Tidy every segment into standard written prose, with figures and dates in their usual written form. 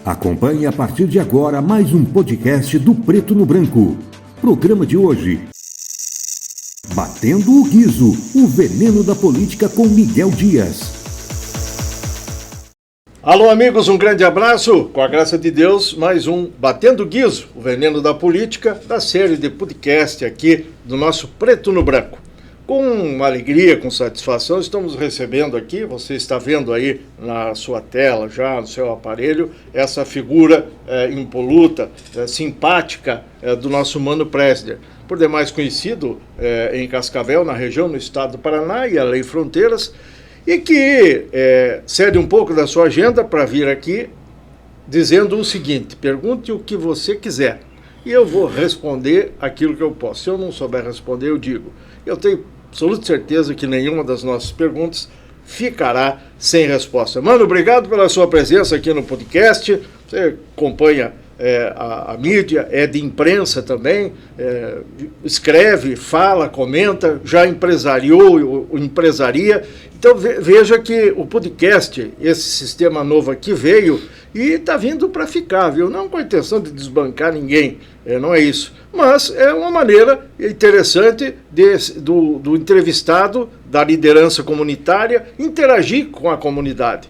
Acompanhe a partir de agora mais um podcast do Preto no Branco. Programa de hoje: Batendo o Guizo, o veneno da política com Miguel Dias. Alô amigos, um grande abraço, com a graça de Deus, mais um Batendo o Guizo, o veneno da política, da série de podcast aqui do nosso Preto no Branco. Com alegria, com satisfação, estamos recebendo aqui, você está vendo aí na sua tela, já no seu aparelho, essa figura impoluta, simpática do nosso Mano Presder, por demais conhecido em Cascavel, na região, no estado do Paraná e além fronteiras, e que cede um pouco da sua agenda para vir aqui dizendo o seguinte: pergunte o que você quiser e eu vou responder aquilo que eu posso. Se eu não souber responder, eu digo. Eu tenho absoluta certeza que nenhuma das nossas perguntas ficará sem resposta. Mano, obrigado pela sua presença aqui no podcast. Você acompanha a mídia, é de imprensa também, escreve, fala, comenta, já empresariou, empresaria. Então veja que o podcast, esse sistema novo aqui veio e está vindo para ficar, viu? Não com a intenção de desbancar ninguém, não é isso. Mas é uma maneira interessante do entrevistado, da liderança comunitária, interagir com a comunidade.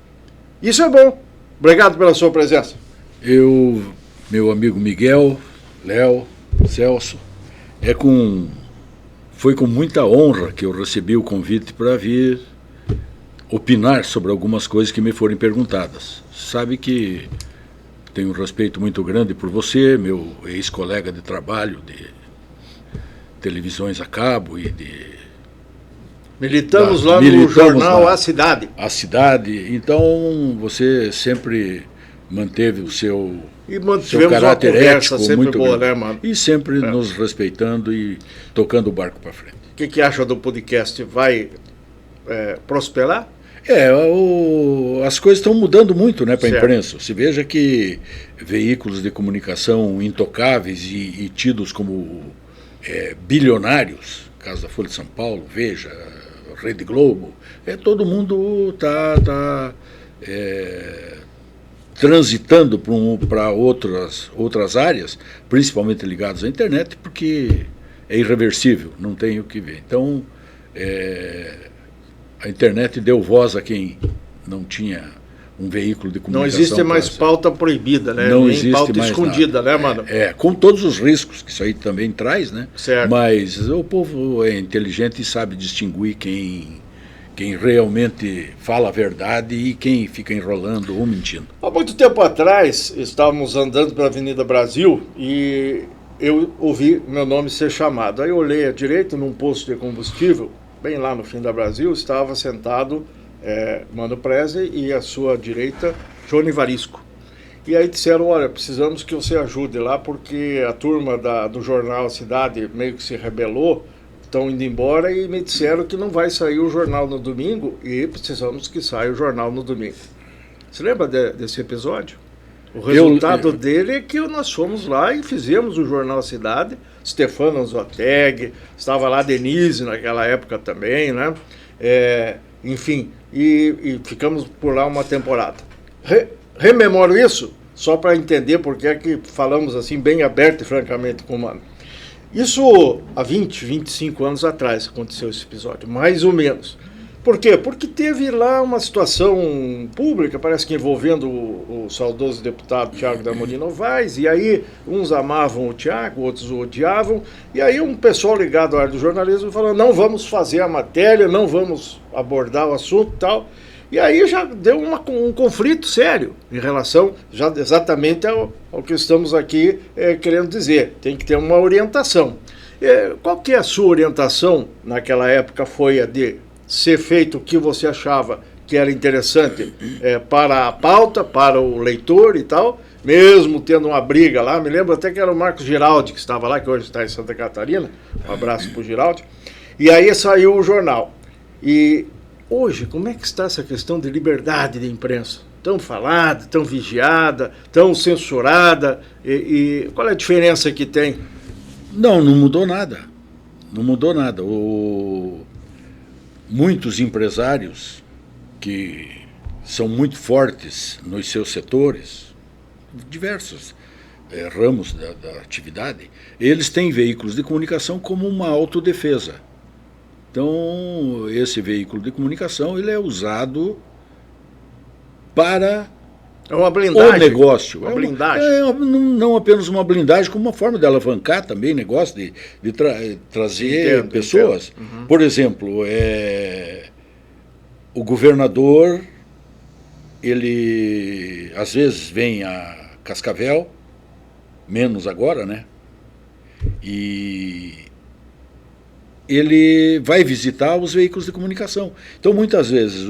Isso é bom. Obrigado pela sua presença. Meu amigo Miguel, Léo, Celso, foi com muita honra que eu recebi o convite para vir opinar sobre algumas coisas que me foram perguntadas. Sabe que tenho um respeito muito grande por você, meu ex-colega de trabalho, de televisões a cabo e de... Militamos lá no jornal A Cidade. A Cidade. Então, você sempre manteve o seu caráter ético muito boa, grande, né, mano? E sempre nos respeitando e tocando o barco para frente. O que acha do podcast? Vai prosperar? As coisas estão mudando muito, né, para a imprensa. Se veja que veículos de comunicação intocáveis e tidos como bilionários, caso da Folha de São Paulo, Veja, Rede Globo, todo mundo está transitando para outras áreas, principalmente ligadas à internet, porque é irreversível, não tem o que ver. Então, a internet deu voz a quem não tinha um veículo de comunicação. Não existe mais pauta proibida, né? Não Nem existe pauta mais escondida, nada. Né, mano? Com todos os riscos que isso aí também traz, né? Certo. Mas o povo é inteligente e sabe distinguir quem realmente fala a verdade e quem fica enrolando ou mentindo. Há muito tempo atrás, estávamos andando pela Avenida Brasil e eu ouvi meu nome ser chamado. Aí eu olhei à direita, num posto de combustível, bem lá no fim da Brasil, estava sentado Mano Presder e à sua direita, Johnny Varisco. E aí disseram: olha, precisamos que você ajude lá porque a turma do jornal Cidade meio que se rebelou, estão indo embora e me disseram que não vai sair o jornal no domingo e precisamos que saia o jornal no domingo. Você lembra desse episódio? O resultado dele é que nós fomos lá e fizemos o Jornal Cidade. Stefano Zoteg, estava lá Denise naquela época também, né? Enfim, e ficamos por lá uma temporada. Rememoro isso só para entender porque é que falamos assim bem aberto e francamente com o Mano. Isso há 20, 25 anos atrás aconteceu esse episódio, mais ou menos. Por quê? Porque teve lá uma situação pública, parece que envolvendo o saudoso deputado Thiago da Amorim Novaes, e aí uns amavam o Thiago, outros o odiavam, e aí um pessoal ligado à área do jornalismo falou: não vamos fazer a matéria, não vamos abordar o assunto e tal. E aí já deu um conflito sério em relação já exatamente ao que estamos aqui querendo dizer. Tem que ter uma orientação. Qual que é a sua orientação naquela época? Foi a de ser feito o que você achava que era interessante para a pauta, para o leitor e tal, mesmo tendo uma briga lá. Me lembro até que era o Marcos Giraldi que estava lá, que hoje está em Santa Catarina. Um abraço para o Giraldi. E aí saiu o jornal. E hoje, como é que está essa questão de liberdade de imprensa? Tão falada, tão vigiada, tão censurada, e qual é a diferença que tem? Não mudou nada. Não mudou nada. Muitos empresários que são muito fortes nos seus setores, diversos ramos da atividade, eles têm veículos de comunicação como uma autodefesa. Então, esse veículo de comunicação ele é usado para uma blindagem, o negócio. Uma blindagem. Não apenas uma blindagem, como uma forma de alavancar também negócio, de trazer pessoas. Uhum. Por exemplo, o governador, ele às vezes vem a Cascavel, menos agora, né? E ele vai visitar os veículos de comunicação. Então, muitas vezes,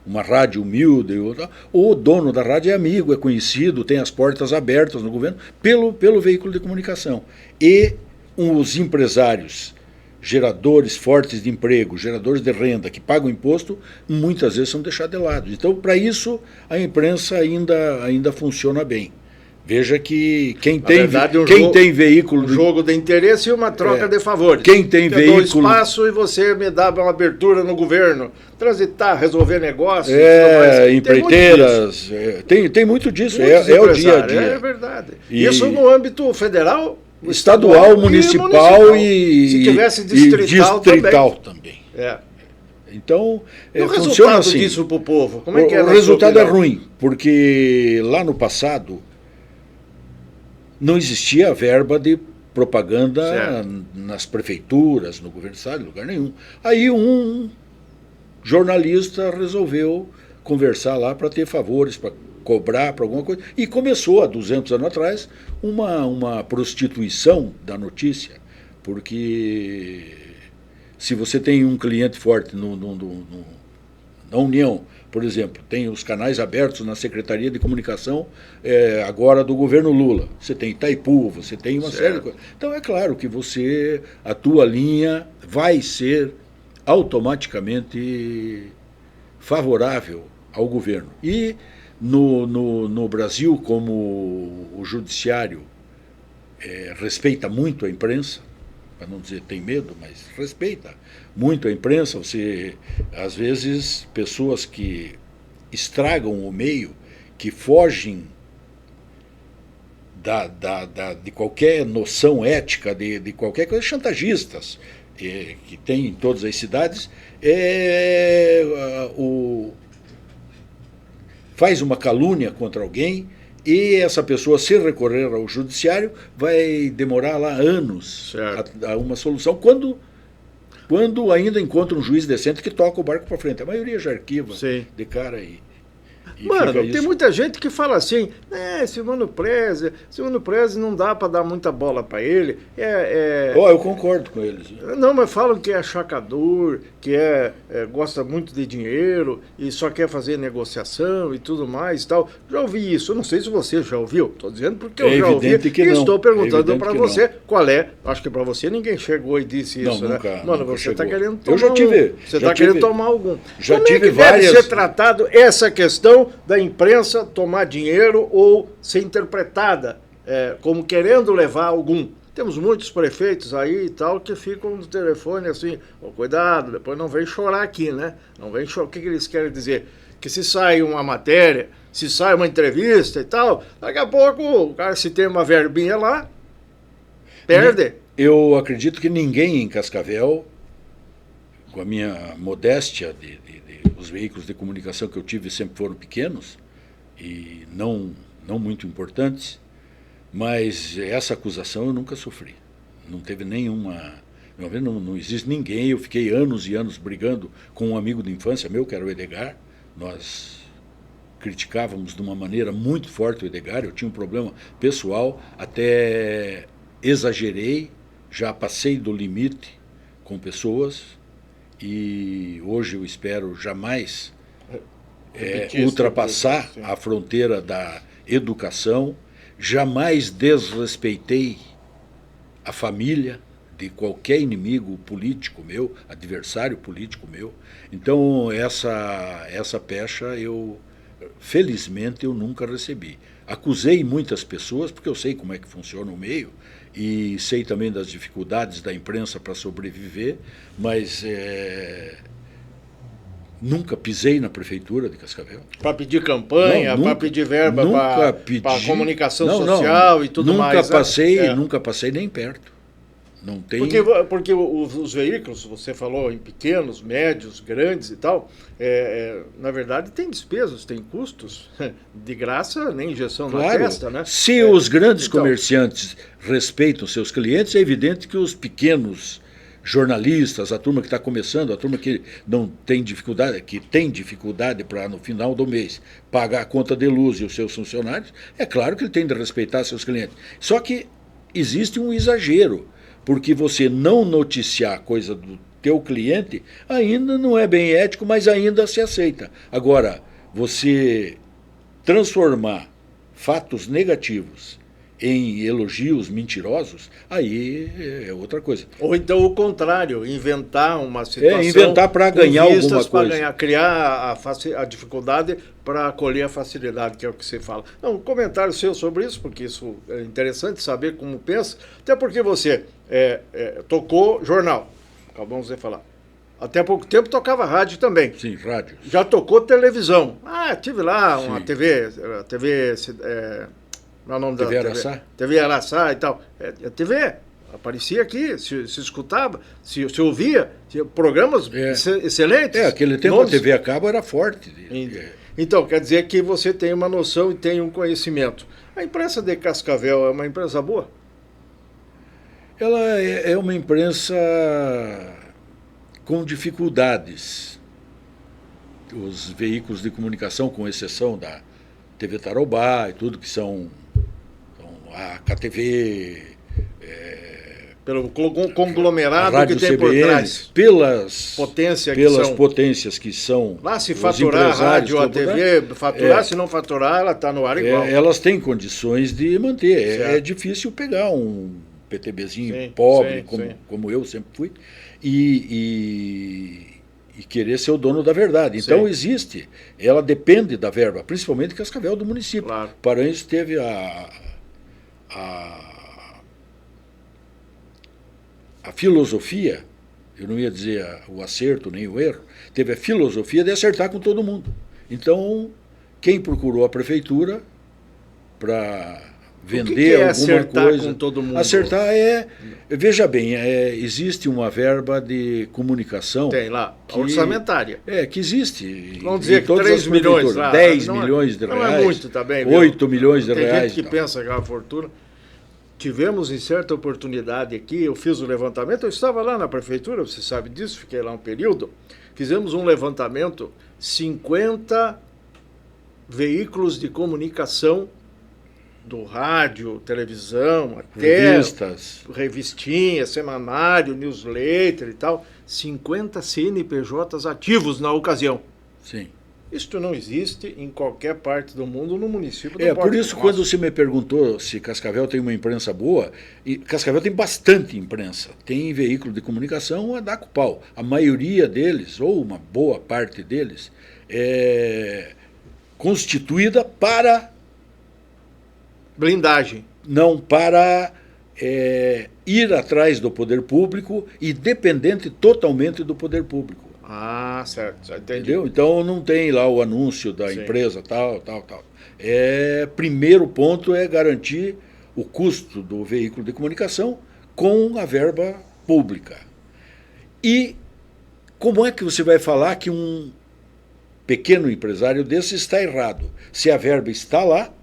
uma rádio humilde, o dono da rádio é amigo, é conhecido, tem as portas abertas no governo pelo veículo de comunicação. E os empresários, geradores fortes de emprego, geradores de renda, que pagam imposto, muitas vezes são deixados de lado. Então, para isso, a imprensa ainda funciona bem. Veja que quem tem veículo... Um jogo de interesse e uma troca de favores. Quem tem veículo... Eu dou espaço e você me dá uma abertura no governo. Transitar, resolver negócios... empreiteiras... Tem muito disso. É o dia a dia. É verdade. Isso no âmbito federal... Estadual, municipal e... Se tivesse distrital também. Então, e o resultado disso para o povo? Como é que é? O resultado é ruim, porque lá no passado... não existia verba de propaganda nas prefeituras, no governo do estado, em lugar nenhum. Aí um jornalista resolveu conversar lá para ter favores, para cobrar para alguma coisa. E começou, há 200 anos atrás, uma prostituição da notícia. Porque se você tem um cliente forte na União, por exemplo, tem os canais abertos na Secretaria de Comunicação agora do governo Lula. Você tem Itaipu, você tem uma série de coisas. Então é claro que a tua linha vai ser automaticamente favorável ao governo. E no Brasil, como o judiciário respeita muito a imprensa, para não dizer tem medo, mas respeita muito a imprensa, às vezes, pessoas que estragam o meio, que fogem de qualquer noção ética, de qualquer coisa, chantagistas, que tem em todas as cidades, faz uma calúnia contra alguém, e essa pessoa, se recorrer ao judiciário, vai demorar lá anos a uma solução, quando ainda encontra um juiz decente que toca o barco para frente. A maioria já arquiva de cara aí. Mano, tem muita gente que fala assim, Silvano Prezi não dá para dar muita bola para ele. Eu concordo com eles. Não, mas falam que é achacador, que gosta muito de dinheiro e só quer fazer negociação e tudo mais e tal. Já ouvi isso, eu não sei se você já ouviu, estou dizendo porque eu já ouvi e estou perguntando para você qual é. Acho que para você ninguém chegou e disse isso, nunca, né? Mano, nunca você está querendo tomar Você está querendo tomar algum. Já Como tive é que deve ser tratado essa questão da imprensa tomar dinheiro ou ser interpretada como querendo levar algum? Temos muitos prefeitos aí e tal que ficam no telefone assim, cuidado, depois não vem chorar aqui, né? Não vem chorar. O que eles querem dizer? Que se sai uma matéria, se sai uma entrevista e tal, daqui a pouco o cara, se tem uma verbinha lá, perde. Eu acredito que ninguém em Cascavel, com a minha modéstia os veículos de comunicação que eu tive sempre foram pequenos e não muito importantes, mas essa acusação eu nunca sofri. Não teve nenhuma... Não existe ninguém. Eu fiquei anos e anos brigando com um amigo de infância meu, que era o Edgar. Nós criticávamos de uma maneira muito forte o Edgar. Eu tinha um problema pessoal, até exagerei, já passei do limite com pessoas, e hoje eu espero jamais ultrapassar a fronteira da educação. Jamais desrespeitei a família de qualquer inimigo político meu, adversário político meu. Então essa pecha felizmente eu nunca recebi. Acusei muitas pessoas, porque eu sei como é que funciona o meio, e sei também das dificuldades da imprensa para sobreviver, mas Nunca pisei na prefeitura de Cascavel. Para pedir campanha, para pedir verba para comunicação social e tudo nunca mais. Nunca passei nem perto. Não tem... Porque os veículos, você falou em pequenos, médios, grandes e tal, na verdade tem despesas, tem custos. De graça, nem injeção na testa, né? Se os grandes comerciantes respeitam seus clientes, é evidente que os pequenos jornalistas, a turma que está começando, a turma que não tem dificuldade, que tem dificuldade para no final do mês pagar a conta de luz e os seus funcionários, é claro que ele tem de respeitar seus clientes. Só que existe um exagero, porque você não noticiar coisa do teu cliente ainda não é bem ético, mas ainda se aceita. Agora, você transformar fatos negativos em elogios mentirosos, aí é outra coisa. Ou então o contrário, inventar uma situação... inventar para ganhar alguma coisa. Criar a dificuldade para acolher a facilidade, que é o que você fala. Não, um comentário seu sobre isso, porque isso é interessante saber como pensa, até porque você tocou jornal, acabamos de falar. Até pouco tempo tocava rádio também. Sim, rádio. Já tocou televisão. Tive lá uma TV não é o nome TV da Araçá? TV Araçá e tal. TV, aparecia aqui, se escutava, se ouvia, programas excelentes. Aquele tempo a TV a cabo era forte. Então, quer dizer que você tem uma noção e tem um conhecimento. A imprensa de Cascavel é uma imprensa boa? Ela é uma imprensa com dificuldades. Os veículos de comunicação, com exceção da TV Tarobá e tudo, que são a KTV, pelo conglomerado que tem CBN, por trás, pelas potências que são lá, se faturar a rádio, a TV, faturar, se não faturar, ela está no ar igual. Elas têm condições de manter. É difícil pegar um PTBzinho pobre, como eu sempre fui, e querer ser o dono da verdade. Então existe, ela depende da verba, principalmente Cascavel do município. Claro. Paranhos teve a filosofia, eu não ia dizer o acerto nem o erro, teve a filosofia de acertar com todo mundo. Então, quem procurou a prefeitura para vender alguma acertar coisa... com todo mundo? Acertar veja bem, existe uma verba de comunicação... Tem lá, orçamentária. Que existe. Vamos dizer que 3 milhões lá. 10 milhões de reais. Não é muito também. 8 milhões de reais. Tem gente que pensa que é uma fortuna. Tivemos em certa oportunidade aqui, eu fiz o levantamento, eu estava lá na prefeitura, você sabe disso, fiquei lá um período, fizemos um levantamento, 50 veículos de comunicação, do rádio, televisão, até revistinha, semanário, newsletter e tal, 50 CNPJs ativos na ocasião. Sim. Isto não existe em qualquer parte do mundo no município do Porto. Por isso, quando você me perguntou se Cascavel tem uma imprensa boa, e Cascavel tem bastante imprensa. Tem veículo de comunicação a dar com pau. A maioria deles, ou uma boa parte deles, é constituída para... blindagem. Não, para ir atrás do poder público e dependente totalmente do poder público. Certo, já entendi. Entendeu? Então não tem lá o anúncio da empresa, tal. Primeiro ponto é garantir o custo do veículo de comunicação com a verba pública. E como é que você vai falar que um pequeno empresário desse está errado? Se a verba está lá,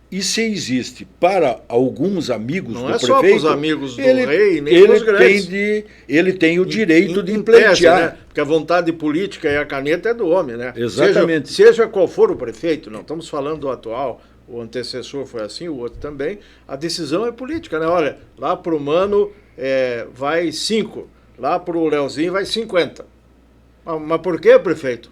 e se existe para alguns amigos do prefeito... Não é só para os amigos do rei, nem para os grandes. Ele tem o direito de pleitear. Né? Porque a vontade política e a caneta é do homem, né? Exatamente. Seja qual for o prefeito, não estamos falando do atual, o antecessor foi assim, o outro também, a decisão é política, né? Olha, lá para o Mano vai 5, lá para o Leozinho vai 50. Mas por que, prefeito?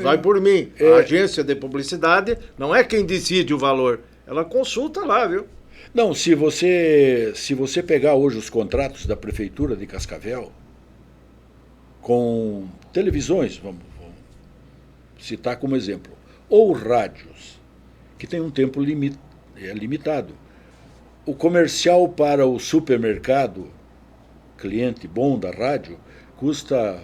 Vai por mim. A agência de publicidade não é quem decide o valor. Ela consulta lá, viu? Não, se você pegar hoje os contratos da Prefeitura de Cascavel, com televisões, vamos citar como exemplo, ou rádios, que tem um tempo limitado. O comercial para o supermercado, cliente bom da rádio, custa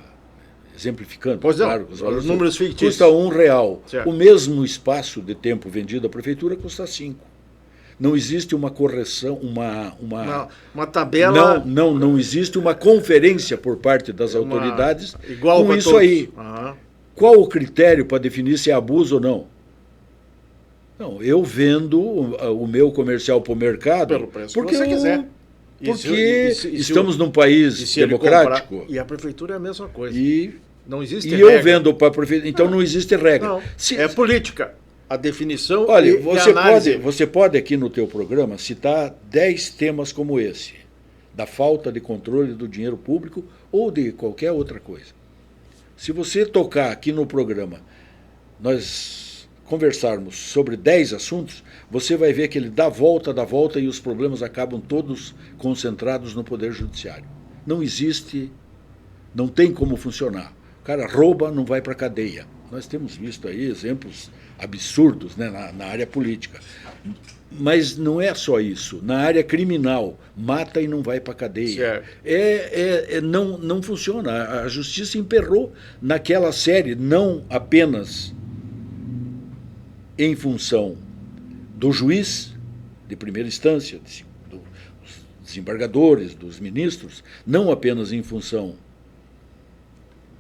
exemplificando, Pois não, claro, os números fictícios. Custa R$1. Certo. O mesmo espaço de tempo vendido à prefeitura custa 5. Não existe uma correção, uma tabela. Não existe uma conferência por parte das autoridades igual com isso todos. aí. Qual o critério para definir se é abuso ou não? Não, eu vendo o meu comercial para o mercado pelo preço porque que você quiser. Porque estamos num país democrático. E a prefeitura é a mesma coisa. Não existe e regra. eu vendo para a prefeitura, então não existe regra. Não, é política. A definição Olha, e a análise. Você pode aqui no teu programa citar 10 temas como esse, da falta de controle do dinheiro público ou de qualquer outra coisa. Se você tocar aqui no programa, nós conversarmos sobre 10 assuntos, você vai ver que ele dá volta e os problemas acabam todos concentrados no Poder Judiciário. Não existe, não tem como funcionar. O cara rouba, não vai para a cadeia. Nós temos visto aí exemplos absurdos, né, na área política. Mas não é só isso. Na área criminal, mata e não vai para a cadeia. Não funciona. A justiça emperrou naquela série, não apenas em função do juiz de primeira instância, dos desembargadores, dos ministros, não apenas em função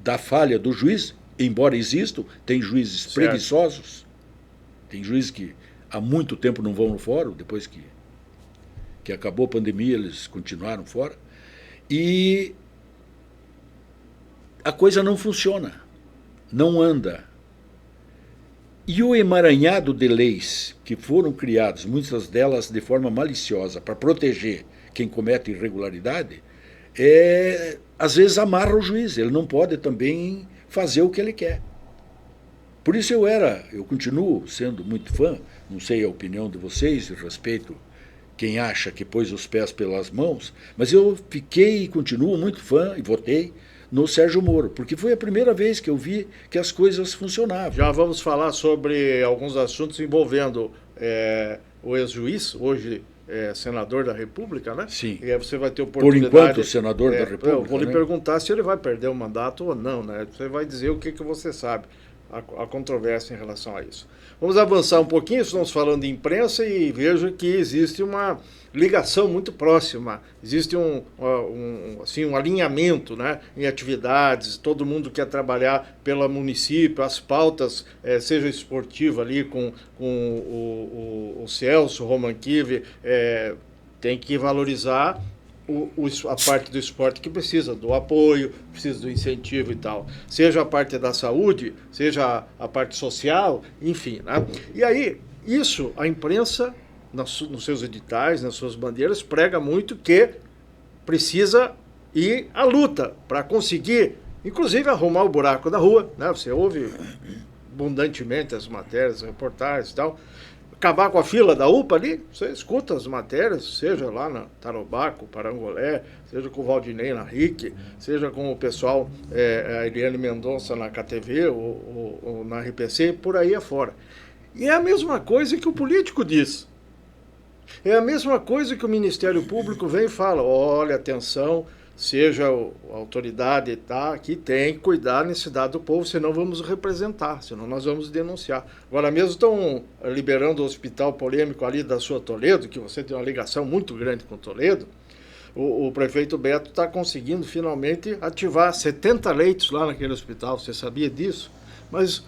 da falha do juiz, embora existam, tem juízes preguiçosos, tem juízes que há muito tempo não vão no fórum, depois que acabou a pandemia eles continuaram fora, e a coisa não funciona, não anda. E o emaranhado de leis que foram criadas, muitas delas de forma maliciosa, para proteger quem comete irregularidade, às vezes amarra o juiz, ele não pode também fazer o que ele quer. Por isso eu continuo sendo muito fã, não sei a opinião de vocês, respeito quem acha que pôs os pés pelas mãos, mas eu fiquei e continuo muito fã e votei no Sérgio Moro, porque foi a primeira vez que eu vi que as coisas funcionavam. Já vamos falar sobre alguns assuntos envolvendo o ex-juiz, hoje senador da República, né? Sim. E aí você vai ter oportunidade... Por enquanto, senador da República. Eu vou lhe perguntar se ele vai perder o mandato ou não, né? Você vai dizer o que você sabe, a controvérsia em relação a isso. Vamos avançar um pouquinho, estamos falando de imprensa e vejo que existe uma ligação muito próxima, existe um alinhamento, né, em atividades, todo mundo quer trabalhar pelo município, as pautas, seja esportiva ali com o Celso Romanquive, tem que valorizar a parte do esporte que precisa do apoio, precisa do incentivo e tal. Seja a parte da saúde, seja a parte social, enfim, né? E aí, isso, a imprensa, nos seus editais, nas suas bandeiras, prega muito que precisa ir à luta para conseguir, inclusive, arrumar o buraco da rua, né? Você ouve abundantemente as matérias, as reportagens e tal. Acabar com a fila da UPA ali, você escuta as matérias, seja lá na Tarobaco, Parangolé, seja com o Valdinei na RIC, seja com o pessoal, a Eliane Mendonça na KTV ou na RPC, por aí afora. E é a mesma coisa que o político diz. É a mesma coisa que o Ministério Público vem e fala, olha, atenção, seja a autoridade que tem que cuidar da necessidade do povo, senão vamos representar, senão nós vamos denunciar. Agora mesmo estão liberando o hospital polêmico ali da sua Toledo, que você tem uma ligação muito grande com Toledo. O prefeito Beto está conseguindo finalmente ativar 70 leitos lá naquele hospital, você sabia disso? Mas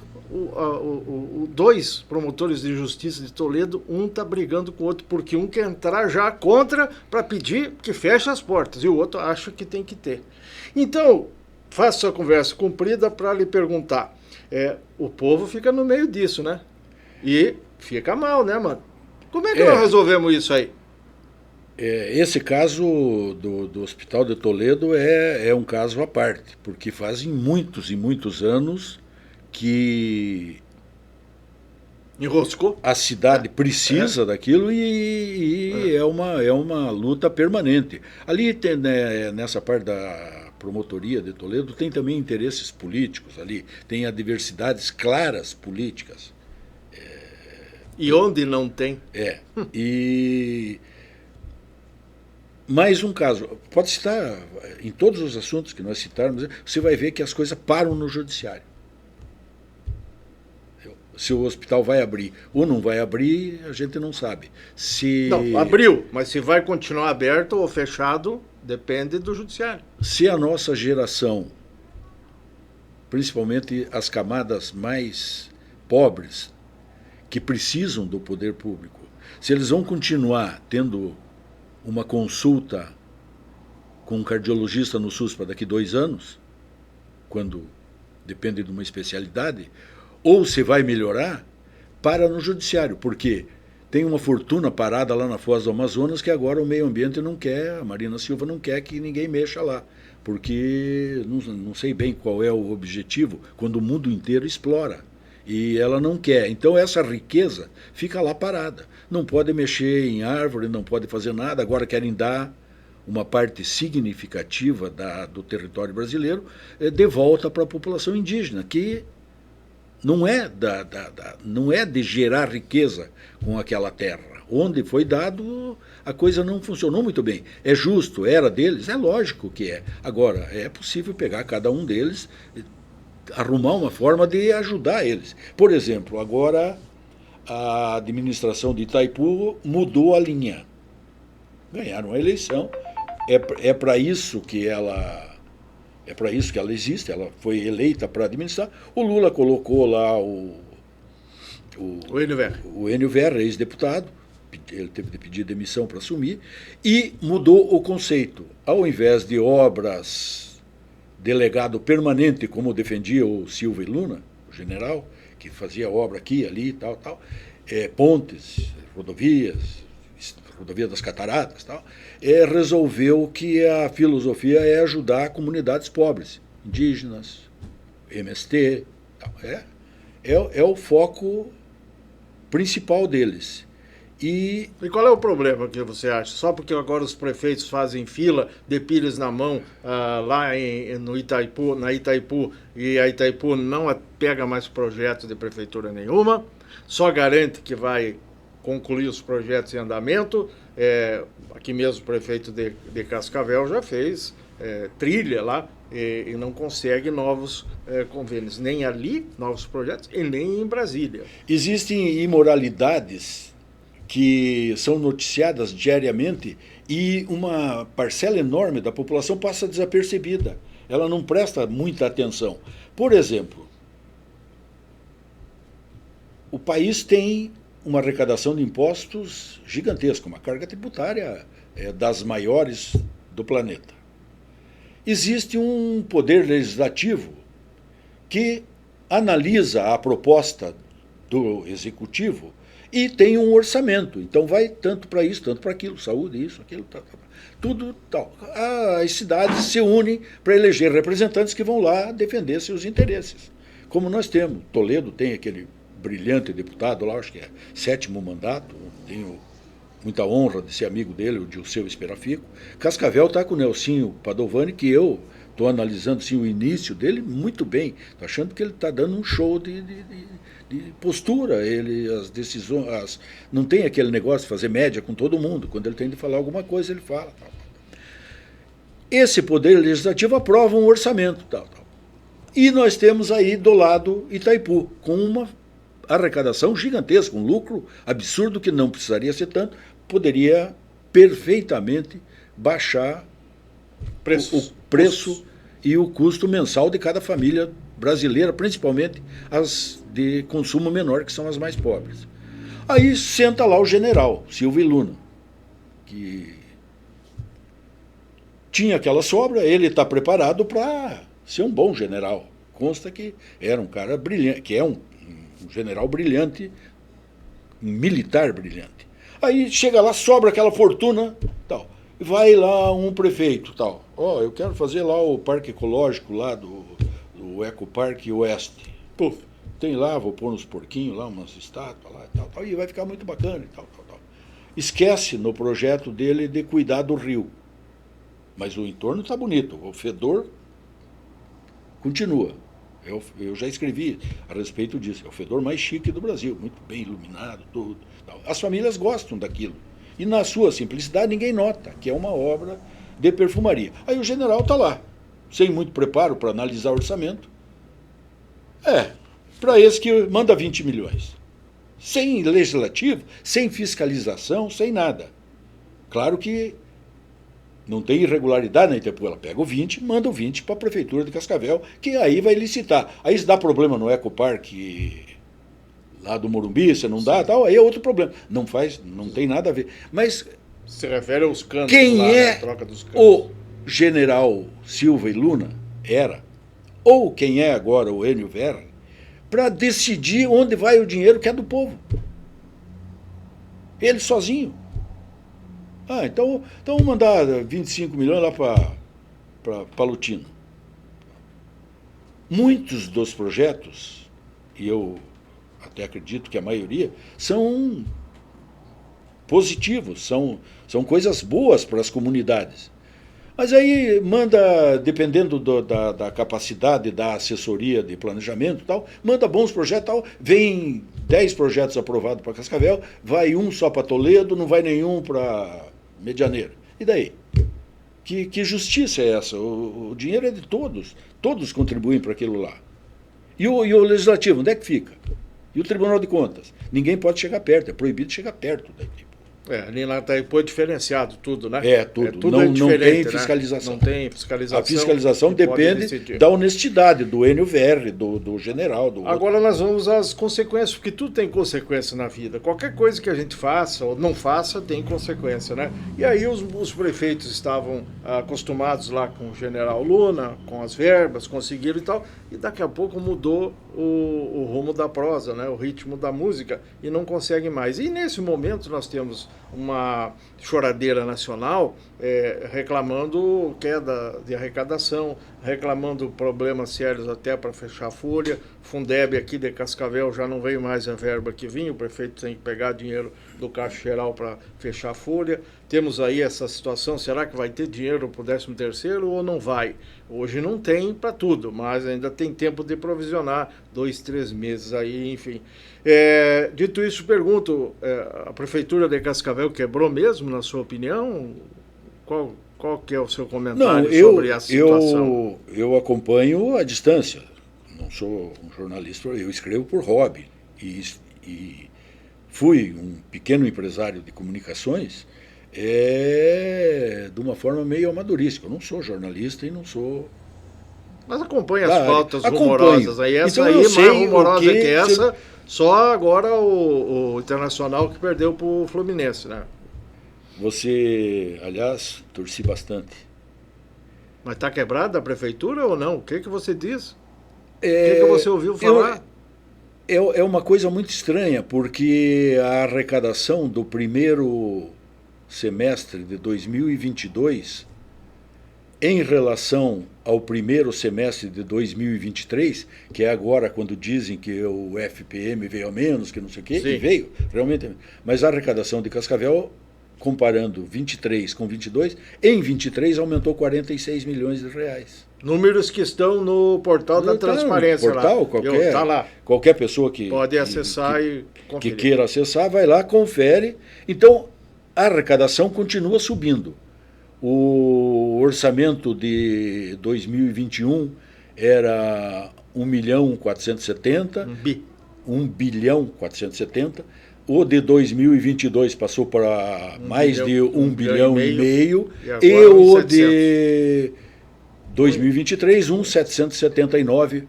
dois promotores de justiça de Toledo, um está brigando com o outro, porque um quer entrar já contra para pedir que feche as portas, e o outro acha que tem que ter. Então, faço essa conversa comprida para lhe perguntar. O povo fica no meio disso, né? E fica mal, né, mano? Como é que nós resolvemos isso aí? Esse caso do Hospital de Toledo é um caso à parte, porque fazem muitos e muitos anos que enroscou. A cidade precisa daquilo e é uma luta permanente. Ali tem, nessa parte da promotoria de Toledo tem também interesses políticos ali, tem adversidades claras políticas. E onde não tem? Mais um caso, pode citar em todos os assuntos que nós citarmos, você vai ver que as coisas param no judiciário. Se o hospital vai abrir ou não vai abrir, a gente não sabe. Não, abriu, mas se vai continuar aberto ou fechado, depende do judiciário. Se a nossa geração, principalmente as camadas mais pobres, que precisam do poder público, se eles vão continuar tendo uma consulta com um cardiologista no SUS para daqui 2 anos, quando depende de uma especialidade, ou se vai melhorar, para no judiciário, porque tem uma fortuna parada lá na Foz do Amazonas que agora o meio ambiente não quer, a Marina Silva não quer que ninguém mexa lá, porque não sei bem qual é o objetivo, quando o mundo inteiro explora, e ela não quer. Então essa riqueza fica lá parada, não pode mexer em árvore, não pode fazer nada, agora querem dar uma parte significativa do território brasileiro de volta para a população indígena, que não é de gerar riqueza com aquela terra. Onde foi dado, a coisa não funcionou muito bem. É justo, era deles? É lógico que é. Agora, é possível pegar cada um deles, arrumar uma forma de ajudar eles. Por exemplo, agora a administração de Itaipu mudou a linha. Ganharam a eleição. É para isso que ela... É para isso que ela existe, ela foi eleita para administrar. O Lula colocou lá o Enio Verra, ex-deputado, ele teve de pedir demissão para assumir, e mudou o conceito. Ao invés de obras delegado permanente, como defendia o Silva e Luna, o general, que fazia obra aqui, ali e tal, pontes, rodovia das Cataratas, tal, resolveu que a filosofia é ajudar comunidades pobres, indígenas, MST, tal. É o foco principal deles. E qual é o problema que você acha? Só porque agora os prefeitos fazem fila de pilhas na mão lá no Itaipu, na Itaipu, e a Itaipu não pega mais projetos de prefeitura nenhuma, só garante que vai concluir os projetos em andamento. Aqui mesmo o prefeito de Cascavel já fez trilha lá e não consegue novos convênios, nem ali, novos projetos, e nem em Brasília. Existem imoralidades que são noticiadas diariamente e uma parcela enorme da população passa desapercebida. Ela não presta muita atenção. Por exemplo, o país tem uma arrecadação de impostos gigantesca, uma carga tributária das maiores do planeta. Existe um poder legislativo que analisa a proposta do executivo e tem um orçamento. Então vai tanto para isso, tanto para aquilo, saúde, isso, aquilo, tal, tudo tal. As cidades se unem para eleger representantes que vão lá defender seus interesses. Como nós temos, Toledo tem aquele brilhante deputado lá, acho que é 7º mandato, tenho muita honra de ser amigo dele, o Dilceu Esperafico. Cascavel está com o Nelsinho Padovani, que eu estou analisando sim, o início dele muito bem. Estou achando que ele está dando um show de postura. As decisões, não tem aquele negócio de fazer média com todo mundo. Quando ele tem de falar alguma coisa, ele fala. Esse poder legislativo aprova um orçamento. E nós temos aí do lado Itaipu, com uma arrecadação gigantesca, um lucro absurdo que não precisaria ser tanto, poderia perfeitamente baixar o preço e o custo mensal de cada família brasileira, principalmente as de consumo menor, que são as mais pobres. Aí senta lá o general, Silva e Luna, que tinha aquela sobra, ele está preparado para ser um bom general. Consta que era um cara brilhante, que é um general brilhante, um militar brilhante. Aí chega lá, sobra aquela fortuna, tal. Vai lá um prefeito, tal. Eu quero fazer lá o parque ecológico lá do Ecoparque Oeste. Puf, tem lá, vou pôr uns porquinhos lá, umas estátuas lá, tal, e vai ficar muito bacana, tal. Esquece no projeto dele de cuidar do rio. Mas o entorno está bonito, o fedor continua. Eu já escrevi a respeito disso. É o fedor mais chique do Brasil, muito bem iluminado, tudo. As famílias gostam daquilo. E na sua simplicidade ninguém nota que é uma obra de perfumaria. Aí o general está lá, sem muito preparo para analisar o orçamento. Para esse que manda 20 milhões. Sem legislativo, sem fiscalização, sem nada. Claro que não tem irregularidade na Itaipu. Ela pega o 20, manda o 20 para a Prefeitura de Cascavel, que aí vai licitar. Aí se dá problema no Ecoparque lá do Morumbi, se não dá, tal, aí é outro problema. Não tem nada a ver. Mas se refere aos canos, quem lá, é a troca dos canos. o general Silva e Luna, ou quem é agora o Enio Verri, para decidir onde vai o dinheiro que é do povo. Ele sozinho. Então vamos mandar 25 milhões lá para Palutino. Muitos dos projetos, e eu até acredito que a maioria, são positivos, são coisas boas para as comunidades. Mas aí manda, dependendo da capacidade da assessoria de planejamento e tal, manda bons projetos tal, vem 10 projetos aprovados para Cascavel, vai um só para Toledo, não vai nenhum para Medianeira. E daí? Que justiça é essa? O dinheiro é de todos contribuem para aquilo lá. E o Legislativo, onde é que fica? E o Tribunal de Contas? Ninguém pode chegar perto, é proibido chegar perto daqui. Ali na Itaipu é diferenciado tudo, né? Tudo. Não tem fiscalização. Né? Não tem fiscalização. A fiscalização depende da honestidade, do Enio Verri, do general. Agora nós vamos às consequências, porque tudo tem consequência na vida. Qualquer coisa que a gente faça ou não faça tem consequência, né? E aí os prefeitos estavam acostumados lá com o general Luna, com as verbas, conseguiram e tal, e daqui a pouco mudou o rumo da prosa, né? O ritmo da música, e não consegue mais. E nesse momento nós temos uma choradeira nacional reclamando queda de arrecadação, reclamando problemas sérios até para fechar a folha. Fundeb aqui de Cascavel já não veio mais a verba que vinha, o prefeito tem que pegar dinheiro do Caixa Geral para fechar a folha. Temos aí essa situação, será que vai ter dinheiro para o 13º ou não vai? Hoje não tem para tudo, mas ainda tem tempo de provisionar 2, 3 meses aí, enfim. Dito isso, pergunto, a Prefeitura de Cascavel quebrou mesmo, na sua opinião? Qual que é o seu comentário sobre a situação? Eu acompanho à distância. Não sou um jornalista, eu escrevo por hobby. E fui um pequeno empresário de comunicações de uma forma meio amadorística. Eu não sou jornalista e não sou... Mas acompanha as pautas rumorosas. Aí essa então, aí, mais rumorosa que essa, só agora o Internacional que perdeu para o Fluminense, né? Você, aliás, torci bastante. Mas está quebrada a prefeitura ou não? O que você diz? O que você ouviu falar? É uma coisa muito estranha, porque a arrecadação do primeiro semestre de 2022, em relação ao primeiro semestre de 2023, que é agora quando dizem que o FPM veio a menos, que não sei o quê, e veio, realmente. Mas a arrecadação de Cascavel, comparando 23 com 22, em 23 aumentou 46 milhões de reais. Números que estão no portal da transparência. Portal, lá. Tá lá. Qualquer pessoa que pode acessar e conferir. Que queira acessar, vai lá, confere. Então, a arrecadação continua subindo. O orçamento de 2021 era 1.470.000.000. 1 bilhão 470. O de 2022 passou para mais de 1 bilhão e meio. E o de 2023, 1.779.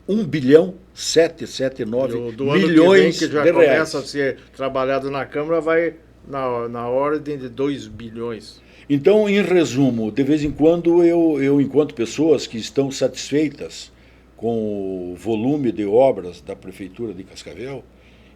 1 bilhão 779 milhões que já de reais. Começa a ser trabalhado na Câmara, vai na ordem de 2 bilhões. Então, em resumo, de vez em quando eu encontro pessoas que estão satisfeitas com o volume de obras da Prefeitura de Cascavel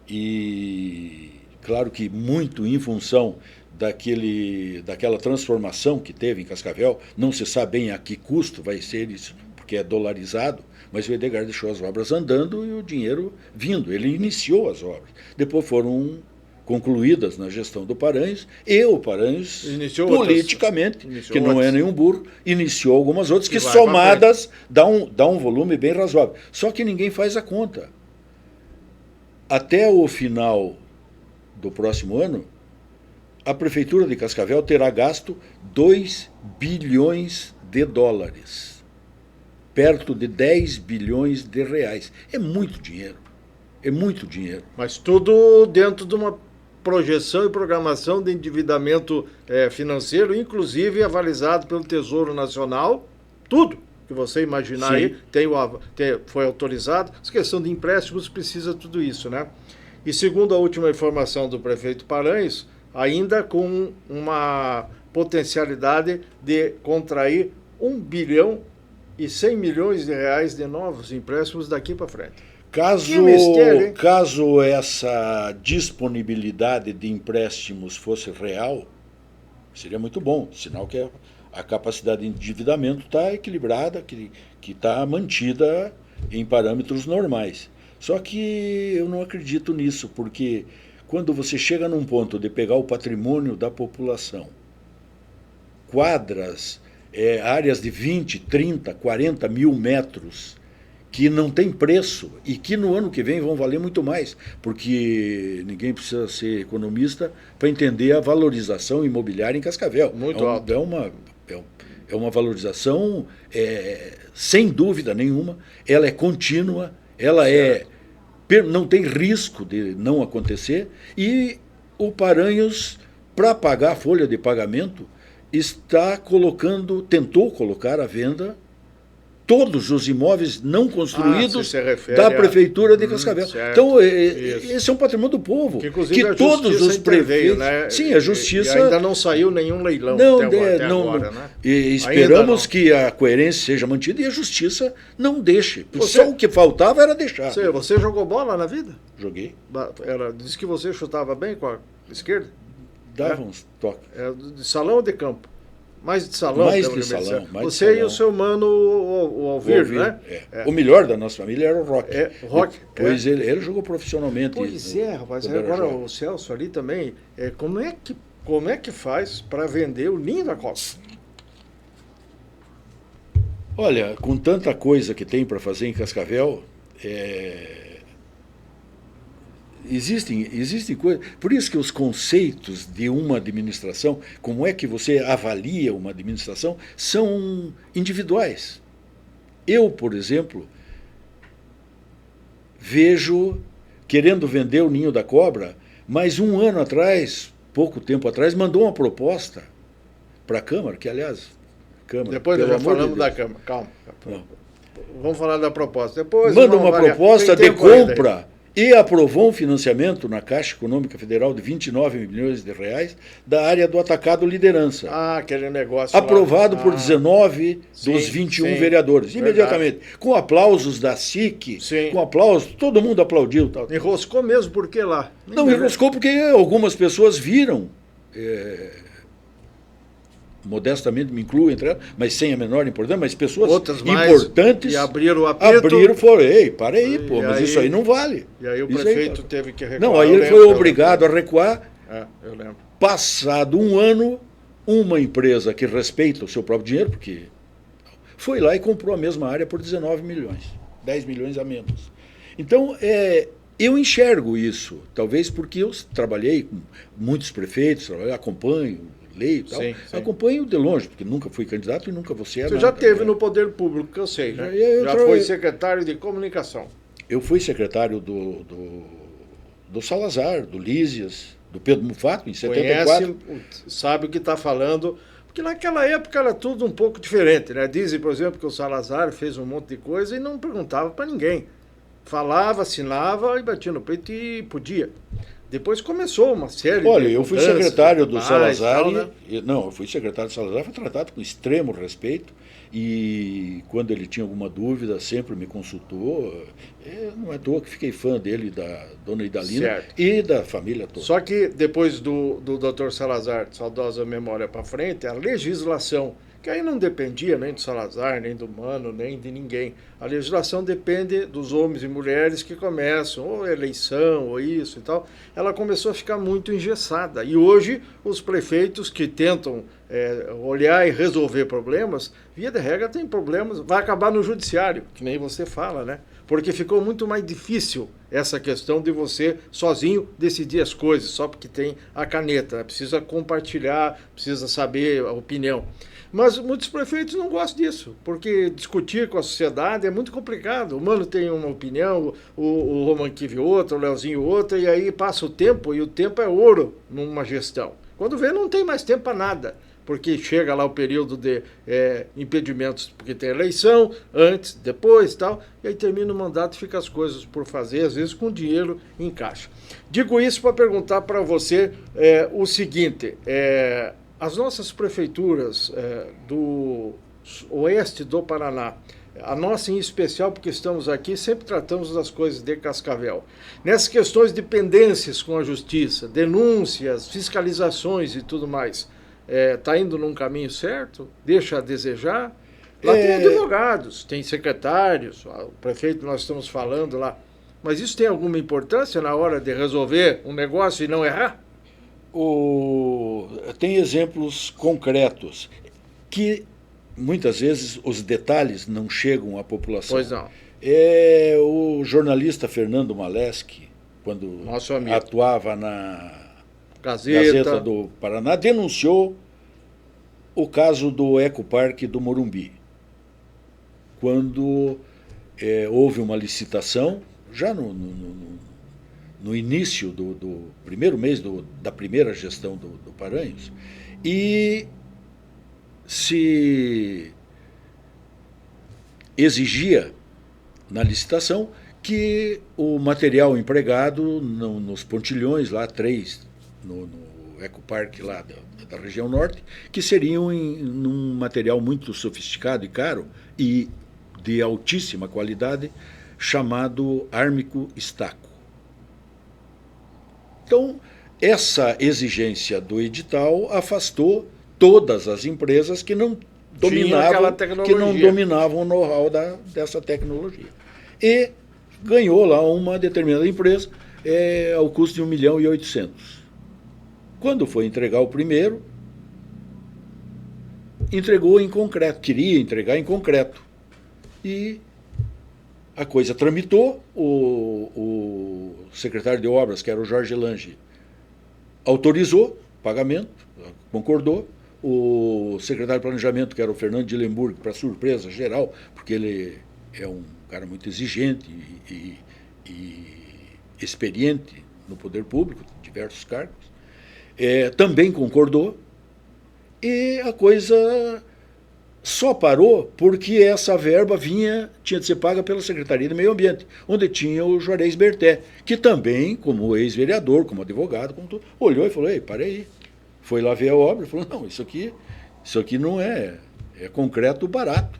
e, claro que muito em função daquela transformação que teve em Cascavel, não se sabe bem a que custo vai ser isso, porque é dolarizado, mas o Edgar deixou as obras andando e o dinheiro vindo. Ele iniciou as obras. Depois foram concluídas na gestão do Paranhos, e o Paranhos, politicamente, que não é nenhum burro, iniciou algumas outras que somadas dá um volume bem razoável. Só que ninguém faz a conta. Até o final do próximo ano, a Prefeitura de Cascavel terá gasto 2 bilhões de dólares, perto de 10 bilhões de reais. É muito dinheiro, é muito dinheiro. Mas tudo dentro de uma projeção e programação de endividamento financeiro, inclusive avalizado pelo Tesouro Nacional, tudo que você imaginar. Sim. Aí foi autorizado. Essa questão de empréstimos precisa tudo isso, né? E segundo a última informação do prefeito Paranhos, ainda com uma potencialidade de contrair 1 bilhão e 100 milhões de reais de novos empréstimos daqui para frente. Caso essa disponibilidade de empréstimos fosse real, seria muito bom, sinal que a capacidade de endividamento está equilibrada, que está mantida em parâmetros normais. Só que eu não acredito nisso, porque quando você chega num ponto de pegar o patrimônio da população, quadras, áreas de 20, 30, 40 mil metros, que não tem preço e que no ano que vem vão valer muito mais, porque ninguém precisa ser economista para entender a valorização imobiliária em Cascavel. Muito alto. É uma valorização, sem dúvida nenhuma, ela é contínua, ela não tem risco de não acontecer, e o Paranhos, para pagar a folha de pagamento, tentou colocar à venda todos os imóveis não construídos da Prefeitura de Cascavel. Então, esse é um patrimônio do povo. Que todos os prefeitos... Né? Sim, a Justiça... E ainda não saiu nenhum leilão até agora, né? E esperamos que a coerência seja mantida e a Justiça não deixe. Só o que faltava era deixar. Você jogou bola na vida? Joguei. Disse que você chutava bem com a esquerda? Dava uns toques. De salão ou de campo? Mais de salão. Mais de salão. Você e o seu mano, o Alvir, né? O melhor da nossa família era o Roque. O Roque. Pois ele jogou profissionalmente. Pois rapaz. Agora o Celso ali também. Como é que faz para vender o ninho da Costa? Olha, com tanta coisa que tem para fazer em Cascavel, Existem coisas. Por isso que os conceitos de uma administração, como é que você avalia uma administração, são individuais. Eu, por exemplo, vejo querendo vender o Ninho da Cobra, mas um ano atrás, pouco tempo atrás, mandou uma proposta para a Câmara, que aliás, Câmara. Depois nós já falamos da Câmara, calma. Não. Vamos falar da proposta. Depois manda uma proposta de compra. E aprovou um financiamento na Caixa Econômica Federal de 29 milhões de reais da área do atacado Liderança. Aquele negócio aprovado por 19 dos 21 vereadores. Imediatamente. Com aplausos da SIC, com aplausos, todo mundo aplaudiu. Tal. Enroscou mesmo, por que lá? Não, enroscou porque algumas pessoas viram... modestamente me incluo entre elas, mas sem a menor importância, mas pessoas importantes e abriram o apito. Foram, para aí, mas isso aí não vale. E aí o prefeito teve que recuar. Não, aí ele foi obrigado a recuar. Eu lembro. Passado um ano, uma empresa que respeita o seu próprio dinheiro, porque foi lá e comprou a mesma área por 19 milhões, 10 milhões a menos. Então, eu enxergo isso, talvez porque eu trabalhei com muitos prefeitos, acompanho, leio e tal. Sim. Acompanho de longe, porque nunca fui candidato e nunca vou ser. Você já esteve no poder público, que eu sei, né? Já foi secretário de comunicação. Eu fui secretário do Salazar, do Lísias, do Pedro Mufato, em 74. Sabe o que está falando, porque naquela época era tudo um pouco diferente, né? Dizem, por exemplo, que o Salazar fez um monte de coisa e não perguntava para ninguém. Falava, assinava e batia no peito e podia. Depois começou uma série de... Olha, eu fui secretário do Salazar, eu fui secretário do Salazar, foi tratado com extremo respeito, e quando ele tinha alguma dúvida, sempre me consultou. Não é à toa que fiquei fã dele, da dona Idalina e da família toda. Só que depois do Dr. Salazar, de saudosa memória para frente, a legislação, que aí não dependia nem do Salazar, nem do Mano, nem de ninguém. A legislação depende dos homens e mulheres que começam, ou eleição, ou isso e tal. Ela começou a ficar muito engessada. E hoje, os prefeitos que tentam olhar e resolver problemas, via de regra tem problemas, vai acabar no judiciário, que nem você fala, né? porque ficou muito mais difícil essa questão de você sozinho decidir as coisas, só porque tem a caneta, né? Precisa compartilhar, precisa saber a opinião. Mas muitos prefeitos não gostam disso, porque discutir com a sociedade é muito complicado. O Mano tem uma opinião, o Roman Kive outra, o Leozinho outra, e aí passa o tempo, e o tempo é ouro numa gestão. Quando vê, não tem mais tempo para nada, porque chega lá o período de impedimentos, porque tem eleição, antes, depois e tal, e aí termina o mandato e fica as coisas por fazer, às vezes com dinheiro em caixa. Digo isso para perguntar para você o seguinte, as nossas prefeituras do oeste do Paraná, a nossa em especial, porque estamos aqui, sempre tratamos das coisas de Cascavel. Nessas questões de pendências com a justiça, denúncias, fiscalizações e tudo mais, está indo num caminho certo? Deixa a desejar? Lá tem advogados, tem secretários, o prefeito nós estamos falando lá, mas isso tem alguma importância na hora de resolver um negócio e não errar? Tem exemplos concretos que muitas vezes os detalhes não chegam à população. Pois não. O jornalista Fernando Maleski, quando atuava na Gazeta do Paraná, denunciou o caso do Ecoparque do Morumbi. Quando houve uma licitação, já no início do primeiro mês da primeira gestão do Paranhos, e se exigia na licitação que o material empregado nos pontilhões, lá 3, no Ecoparque lá da região norte, que seriam num material muito sofisticado e caro e de altíssima qualidade, chamado ármico estaco. Então, essa exigência do edital afastou todas as empresas que não dominavam o know-how dessa tecnologia. E ganhou lá uma determinada empresa ao custo de 1.800.000. Quando foi entregar o primeiro, entregou em concreto, queria entregar em concreto. E a coisa tramitou, o secretário de obras, que era o Jorge Lange, autorizou o pagamento, concordou. O secretário de planejamento, que era o Fernando de Lemburgo, para surpresa geral, porque ele é um cara muito exigente e experiente no poder público, diversos cargos, também concordou, e a coisa só parou porque essa verba tinha de ser paga pela Secretaria de Meio Ambiente, onde tinha o Juarez Berté, que também, como ex-vereador, como advogado, olhou e falou: ei, parei aí. Foi lá ver a obra e falou: não, isso aqui não é concreto barato.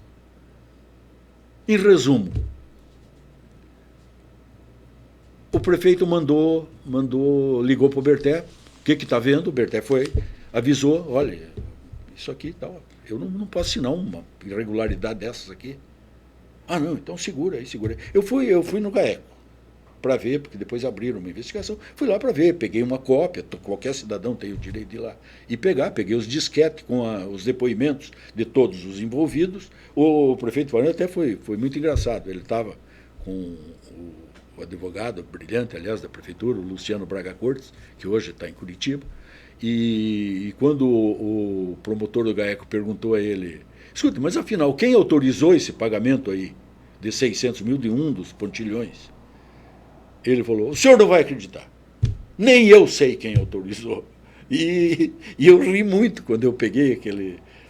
Em resumo, o prefeito ligou para o Berté, o que está vendo? O Berté foi, avisou: olha, isso aqui tal, eu não posso assinar uma irregularidade dessas aqui. Ah, não, então segura aí. Eu fui no GAECO para ver, porque depois abriram uma investigação, fui lá para ver, peguei uma cópia, qualquer cidadão tem o direito de ir lá e peguei os disquetes com os depoimentos de todos os envolvidos. O prefeito Varanda até foi muito engraçado, ele estava com o advogado brilhante, aliás, da prefeitura, o Luciano Braga Cortes, que hoje está em Curitiba, e quando o promotor do GAECO perguntou a ele: escuta, mas afinal, quem autorizou esse pagamento aí de 600 mil de um dos pontilhões? Ele falou: o senhor não vai acreditar, nem eu sei quem autorizou. E eu ri muito quando eu peguei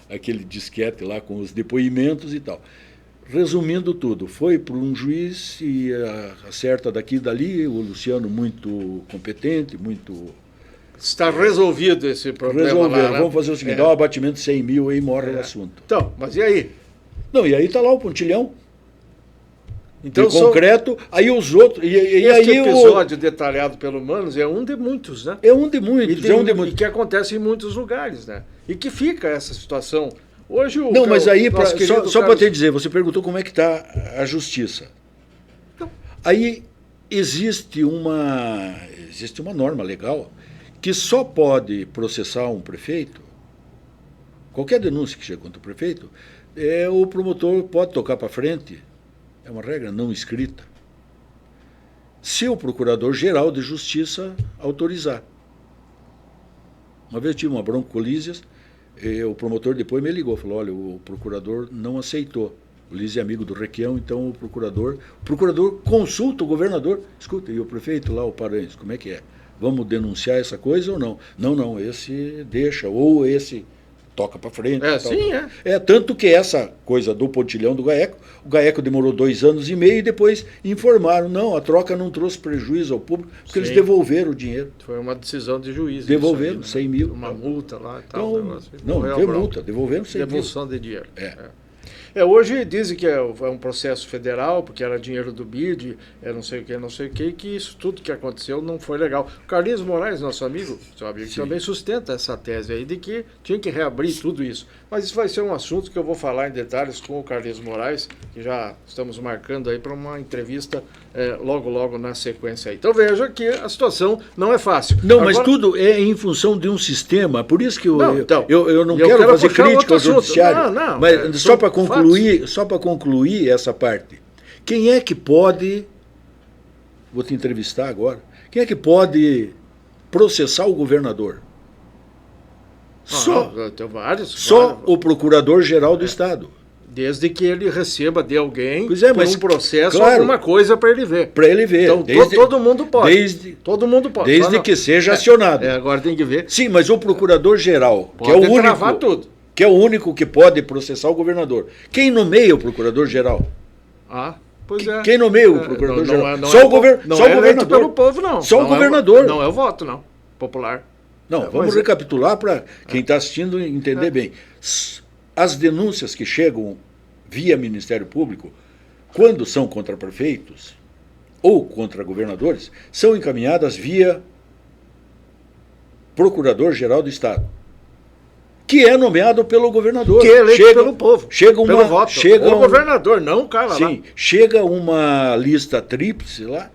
aquele disquete lá com os depoimentos e tal. Resumindo tudo, foi para um juiz e acerta daqui e dali, o Luciano muito competente, muito... Está resolvido esse problema lá, né? Vamos fazer o seguinte, dá um abatimento de 100 mil e morre o assunto. Então, mas e aí? Não, e aí está lá o pontilhão. Então, de concreto, aí os outros... Esse episódio detalhado pelo Manos é um de muitos, né? É um de muitos, E que acontece em muitos lugares, né? E que fica essa situação. Hoje o... Não, mas aí, só para te dizer, você perguntou como é que está a justiça. Não. Aí existe uma norma legal que só pode processar um prefeito, qualquer denúncia que chegue contra o prefeito, o promotor pode tocar para frente é uma regra não escrita, se o Procurador-Geral de Justiça autorizar. Uma vez tive uma bronca com o Lísias, o promotor depois me ligou, falou, olha, o procurador não aceitou. O Lísias é amigo do Requião, então o procurador consulta o governador. Escuta, e o prefeito lá, o Paranhos, como é que é? Vamos denunciar essa coisa ou não? Não, esse deixa, ou esse toca para frente. Sim. Tanto que essa coisa do pontilhão do GAECO, o GAECO demorou 2 anos e meio e depois informaram, não, a troca não trouxe prejuízo ao público, porque eles devolveram o dinheiro. Foi uma decisão de juiz. Devolveram 100 mil. Uma multa lá e tal. Então, não teve multa, devolveram 100 mil. Devolução de dinheiro. Hoje dizem que é um processo federal, porque era dinheiro do BID, não sei o que, que isso tudo que aconteceu não foi legal. O Carlinhos Moraes, nosso amigo, também sustenta essa tese aí de que tinha que reabrir tudo isso. Mas isso vai ser um assunto que eu vou falar em detalhes com o Carlinhos Moraes, que já estamos marcando aí para uma entrevista logo na sequência aí. Então veja que a situação não é fácil. Não, agora, mas tudo é em função de um sistema, por isso que eu não quero fazer crítica ao judiciário, mas só para concluir essa parte. Quem é que pode, vou te entrevistar agora, quem é que pode processar o governador? Só o Procurador-Geral do Estado. Desde que ele receba de alguém mas, um processo, alguma coisa para ele ver. Para ele ver. Então todo mundo pode. Todo mundo pode. Desde que seja acionado. Agora tem que ver. Sim, mas o Procurador-Geral, que é o único, que é o único que pode processar o governador. Quem nomeia o Procurador-Geral? Pois é. Quem nomeia o Procurador-Geral? Só o governador. Pelo povo, não. Só o governador. Não é o voto, não. Popular. Não, vamos recapitular para quem está assistindo entender bem. As denúncias que chegam via Ministério Público, quando são contra prefeitos ou contra governadores, são encaminhadas via Procurador-Geral do Estado, que é nomeado pelo governador. Que é eleito pelo povo. Pelo voto. O governador, não o cara lá. Sim, chega uma lista tríplice lá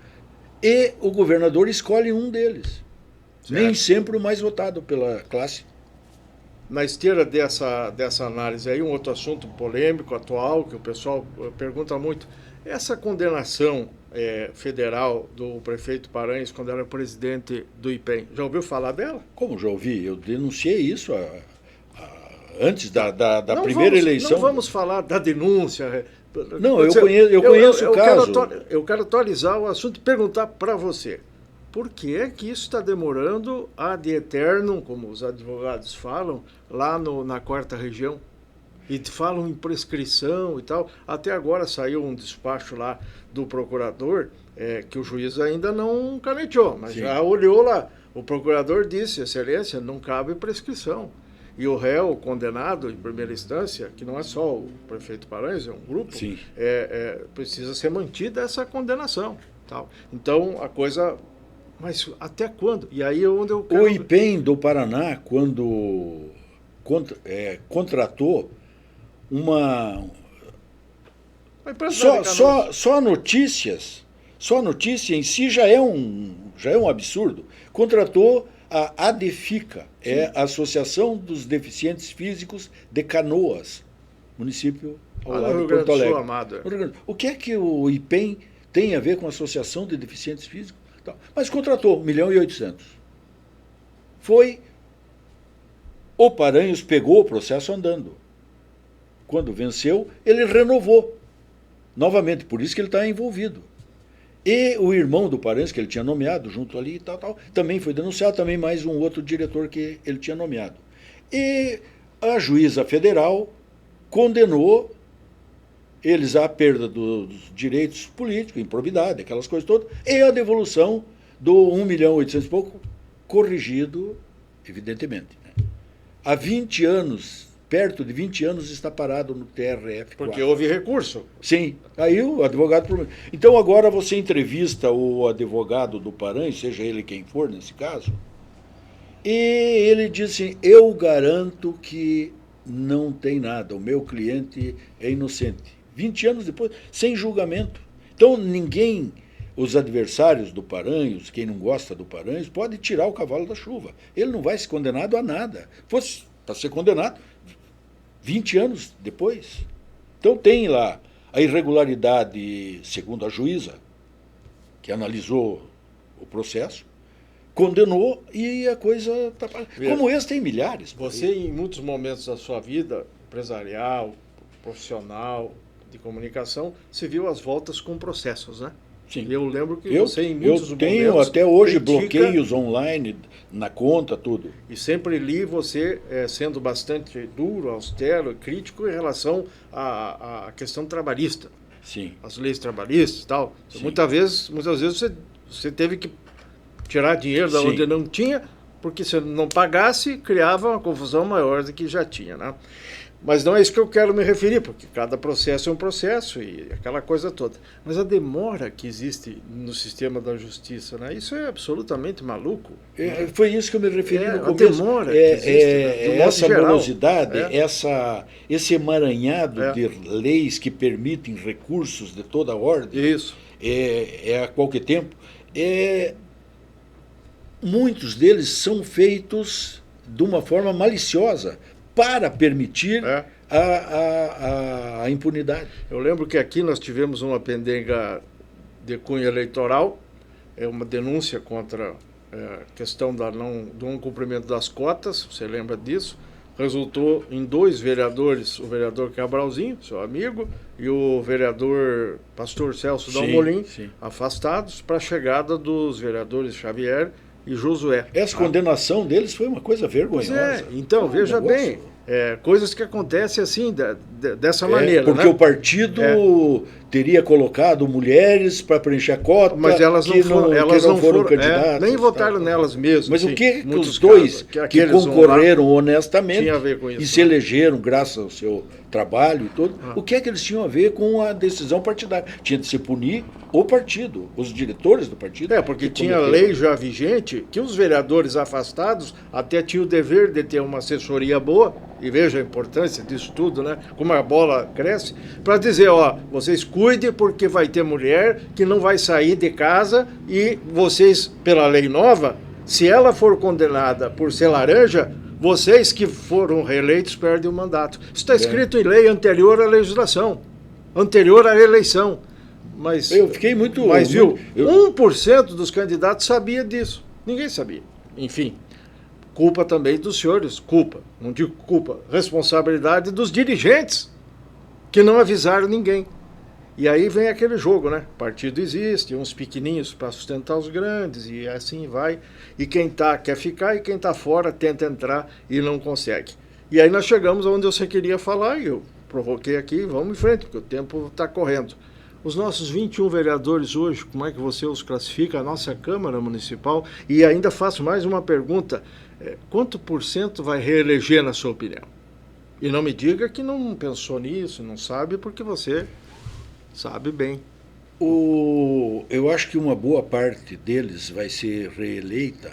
e o governador escolhe um deles. Certo. Nem sempre o mais votado pela classe. Na esteira dessa análise aí, um outro assunto polêmico, atual, que o pessoal pergunta muito, essa condenação federal do prefeito Paranhos quando era presidente do IPEM, já ouviu falar dela? Como já ouvi? Eu denunciei isso antes da primeira eleição. Não vamos falar da denúncia. Não, eu conheço o caso. Eu quero atualizar o assunto e perguntar para você. Por que é que isso está demorando ad eternum, como os advogados falam, lá na 4ª Região? E falam em prescrição e tal. Até agora saiu um despacho lá do procurador, que o juiz ainda não caneteou, mas já olhou lá. O procurador disse, excelência, não cabe prescrição. E o réu condenado em primeira instância, que não é só o prefeito Paranhos, é um grupo, precisa ser mantida essa condenação. Tal. Então, a coisa... Mas até quando? E aí é onde eu quero... O IPEM do Paraná, quando contratou uma... Só notícias, só notícia em si já é um absurdo. Contratou a ADEFICA, a Associação dos Deficientes Físicos de Canoas, município ao lado de Porto Alegre. O que é que o IPEM tem a ver com a Associação de Deficientes Físicos? Mas contratou 1.800.000. O Paranhos pegou o processo andando. Quando venceu, ele renovou novamente, por isso que ele está envolvido. E o irmão do Paranhos, que ele tinha nomeado junto ali e tal, também foi denunciado, também mais um outro diretor que ele tinha nomeado. E a juíza federal condenou eles à perda dos direitos políticos, improbidade, aquelas coisas todas, e a devolução do 1.800.000 e pouco, corrigido, evidentemente. Há 20 anos, perto de 20 anos, está parado no TRF4. Porque houve recurso. Sim, aí o advogado... Então agora você entrevista o advogado do Paranhos, seja ele quem for nesse caso, e ele diz assim, eu garanto que não tem nada, o meu cliente é inocente. 20 anos depois, sem julgamento. Então, os adversários do Paranhos, quem não gosta do Paranhos, pode tirar o cavalo da chuva. Ele não vai ser condenado a nada. Fosse para ser condenado 20 anos depois. Então, tem lá A irregularidade, segundo a juíza, que analisou o processo, condenou e a coisa está... Como esse tem milhares. Você, em muitos momentos da sua vida, empresarial, profissional, de comunicação, se viu às voltas com processos, né? Sim. Eu lembro que você, em muitos momentos... Eu tenho até hoje bloqueios online na conta, tudo. E sempre li você sendo bastante duro, austero, crítico em relação à questão trabalhista. Sim. As leis trabalhistas e tal. Muitas vezes você teve que tirar dinheiro da onde não tinha, porque se não pagasse, criava uma confusão maior do que já tinha, né? Mas não é isso que eu quero me referir, porque cada processo é um processo e aquela coisa toda. Mas a demora que existe no sistema da justiça, né? Isso é absolutamente maluco. Foi isso que eu me referi no começo. A demora que existe, né? Essa geral, morosidade, esse emaranhado de leis que permitem recursos de toda ordem, isso. A qualquer tempo, muitos deles são feitos de uma forma maliciosa, para permitir a impunidade. Eu lembro que aqui nós tivemos uma pendenga de cunho eleitoral, uma denúncia contra a questão do não cumprimento das cotas, você lembra disso? Resultou em 2 vereadores, o vereador Cabralzinho, seu amigo, e o vereador Pastor Celso Dalmolin, afastados para a chegada dos vereadores Xavier e Josué. Essa condenação deles foi uma coisa vergonhosa. Então, veja bem, coisas que acontecem assim, dessa maneira. Porque o partido teria colocado mulheres para preencher a cota, mas elas não foram candidatas. Nem votaram nelas mesmo. Mas o que os dois que concorreram honestamente e se elegeram graças ao seu trabalho e tudo, o que é que eles tinham a ver com a decisão partidária? Tinha de se punir o partido, os diretores do partido. Porque tinha lei já vigente que os vereadores afastados até tinham o dever de ter uma assessoria boa, e veja a importância disso tudo, né? Como a bola cresce, para dizer, vocês cuidem porque vai ter mulher que não vai sair de casa e vocês, pela lei nova, se ela for condenada por ser laranja, vocês que foram reeleitos perdem o mandato. Isso está escrito em lei anterior à legislação, anterior à eleição. Mas eu fiquei muito... Mas viu, 1% dos candidatos sabia disso. Ninguém sabia. Enfim, culpa também dos senhores. Não digo culpa, responsabilidade dos dirigentes que não avisaram ninguém. E aí vem aquele jogo, né? O partido existe, uns pequenininhos para sustentar os grandes, e assim vai. E quem quer ficar, e quem está fora tenta entrar e não consegue. E aí nós chegamos onde você queria falar, e eu provoquei aqui, vamos em frente, porque o tempo está correndo. Os nossos 21 vereadores hoje, como é que você os classifica? A nossa Câmara Municipal, e ainda faço mais uma pergunta, quanto por cento vai reeleger, na sua opinião? E não me diga que não pensou nisso, não sabe, porque você... sabe bem. Eu acho que uma boa parte deles vai ser reeleita.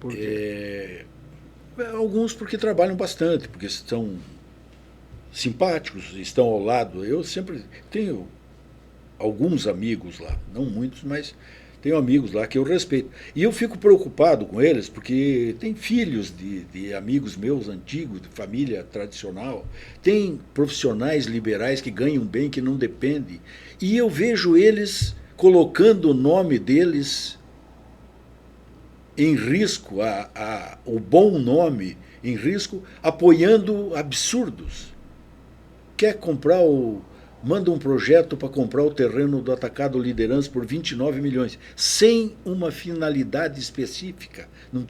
Por quê? Alguns porque trabalham bastante, porque estão simpáticos, estão ao lado. Eu sempre tenho alguns amigos lá, não muitos, mas tenho amigos lá que eu respeito. E eu fico preocupado com eles, porque tem filhos de amigos meus antigos, de família tradicional, tem profissionais liberais que ganham bem, que não dependem. E eu vejo eles colocando o nome deles em risco, o bom nome em risco, apoiando absurdos. Quer comprar manda um projeto para comprar o terreno do Atacado Liderança por 29 milhões, sem uma finalidade específica. Não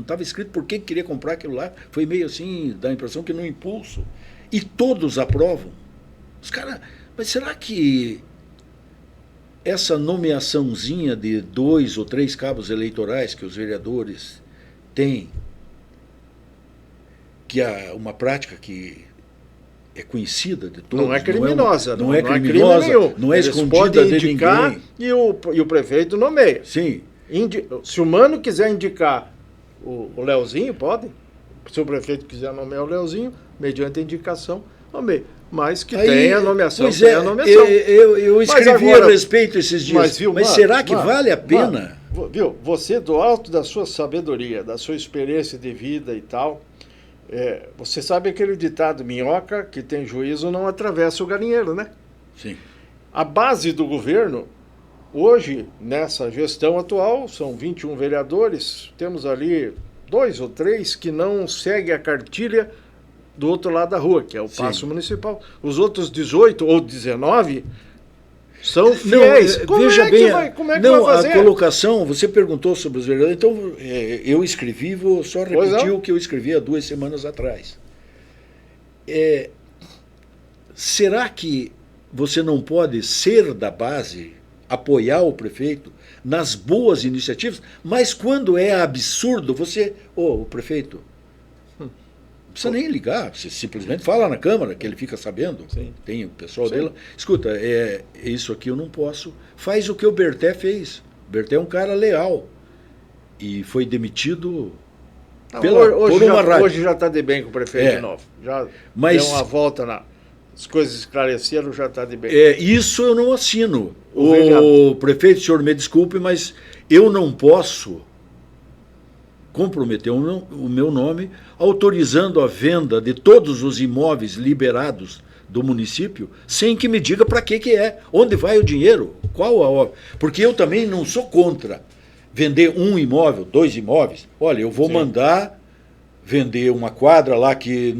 estava escrito por que queria comprar aquilo lá. Foi meio assim, dá a impressão que no impulso. E todos aprovam. Os caras, mas será que essa nomeaçãozinha de 2 ou 3 cabos eleitorais que os vereadores têm, que é uma prática que é conhecida de todos. Não é criminosa. Não é criminosa, não é escondida de ninguém. E o prefeito nomeia. Sim. Se o Mano quiser indicar o Leozinho, pode. Se o prefeito quiser nomear o Leozinho, mediante a indicação, nomeia. Mas que tenha a nomeação. Pois é, eu escrevi a respeito esses dias. Mas será que vale a pena? Viu, você, do alto da sua sabedoria, da sua experiência de vida e tal... você sabe aquele ditado, minhoca que tem juízo não atravessa o galinheiro, né? Sim. A base do governo, hoje, nessa gestão atual, são 21 vereadores, temos ali 2 ou 3 que não seguem a cartilha do outro lado da rua, que é o Paço Municipal. Os outros 18 ou 19 são fiéis. Veja bem, como é que vai fazer? A colocação, você perguntou sobre os vereadores, então eu escrevi, vou só repetir o que eu escrevi há 2 semanas atrás. Será que você não pode ser da base, apoiar o prefeito nas boas iniciativas, mas quando é absurdo, você... o prefeito, não precisa nem ligar, você simplesmente fala na Câmara, que ele fica sabendo. Sim. Tem o pessoal Sim. dele. Escuta, isso aqui eu não posso. Faz o que o Berté fez. O Berté é um cara leal. E foi demitido por uma rádio. Hoje já está de bem com o prefeito de novo. Já deu uma volta as coisas esclareceram, já está de bem. Isso eu não assino. O prefeito, o senhor me desculpe, mas eu não posso comprometer o meu nome autorizando a venda de todos os imóveis liberados do município sem que me diga para que é, onde vai o dinheiro, qual a obra. Porque eu também não sou contra vender 1 imóvel, 2 imóveis. Olha, eu vou mandar vender uma quadra lá que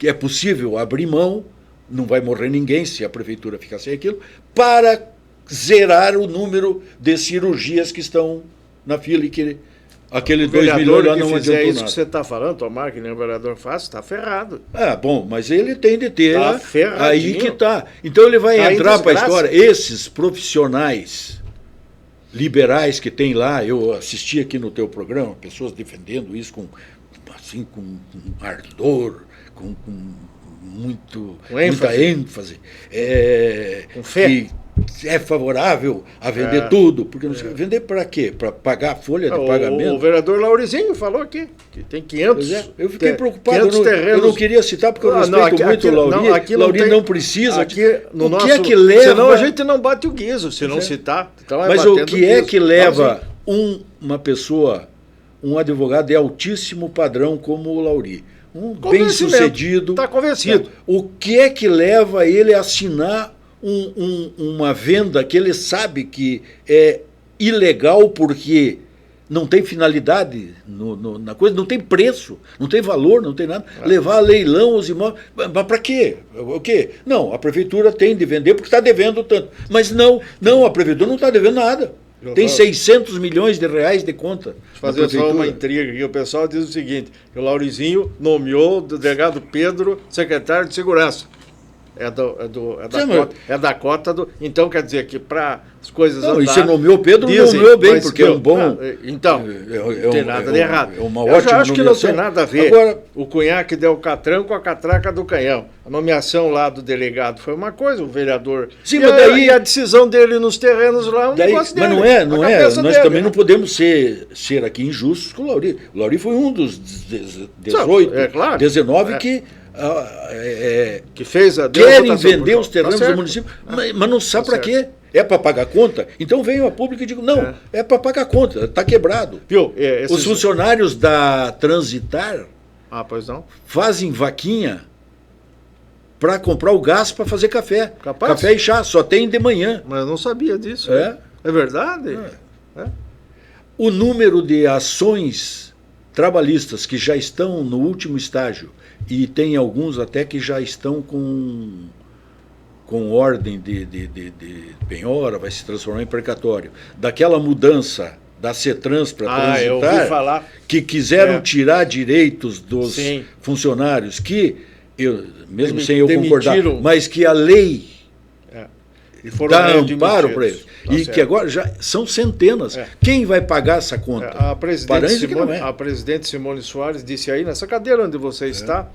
é possível abrir mão, não vai morrer ninguém se a prefeitura ficar sem aquilo, para zerar o número de cirurgias que estão na fila e que aquele 2 milhões lá não adiantou isso nada. Que você está falando, tomara que nem o vereador faz, está ferrado. Bom, mas ele tem de ter tá aí que está. Então ele vai entrar para a história. Esses profissionais liberais que tem lá, eu assisti aqui no teu programa, pessoas defendendo isso com ardor, com muita ênfase. Com fé. Que é favorável a vender tudo. Porque não sei, vender para quê? Para pagar a folha de pagamento? O vereador Laurizinho falou aqui que tem 500. Eu fiquei preocupado. Eu não queria citar porque eu respeito muito o Lauri. Lauri não precisa. Aqui no o que é que leva? Senão a gente não bate o guiso, se não citar. Então mas o que é que leva uma pessoa, um advogado de altíssimo padrão como o Lauri, bem-sucedido... Está convencido. O que é que leva ele a assinar uma venda que ele sabe que é ilegal porque não tem finalidade na coisa, não tem preço, não tem valor, não tem nada. Levar a leilão os imóveis. Mas para quê? O quê? Não, a prefeitura tem de vender porque está devendo tanto. Mas não, a prefeitura não está devendo nada. Tem 600 milhões de reais de conta. Fazer só uma intriga aqui. O pessoal diz o seguinte: que o Laurizinho nomeou o delegado Pedro secretário de segurança. É da cota do. Então quer dizer que para as coisas andar. E você nomeou Pedro, nomeou bem, porque é um bom. Então, não tem nada de errado. É uma ótima eu já acho que não tem nomeação. nada a ver. Agora, o cunhaque deu o catrão com a catraca do canhão. A nomeação lá do delegado foi uma coisa, o vereador. Sim, mas daí a decisão dele nos terrenos lá é um negócio dele. Mas não é. Nós também não podemos ser aqui injustos com o Lauri. O Lauri foi um dos 18, 19 que fez querem vender os terrenos do município, mas não sabe para quê. É para pagar conta? Então venho a público e digo, não, é para pagar conta, está quebrado. Viu? Os funcionários da Transitar pois não, fazem vaquinha para comprar o gás para fazer café. Capaz? Café e chá, só tem de manhã. Mas eu não sabia disso. É verdade? O número de ações trabalhistas que já estão no último estágio, e tem alguns até que já estão com ordem de penhora, vai se transformar em precatório. Daquela mudança da CETRANS para Transitar, eu ouvi falar. Que quiseram tirar direitos dos funcionários, que, mesmo sem eu concordar, mas que a lei dá amparo para eles. Que agora já são centenas. Quem vai pagar essa conta? A presidente Simone Soares disse aí, nessa cadeira onde você está,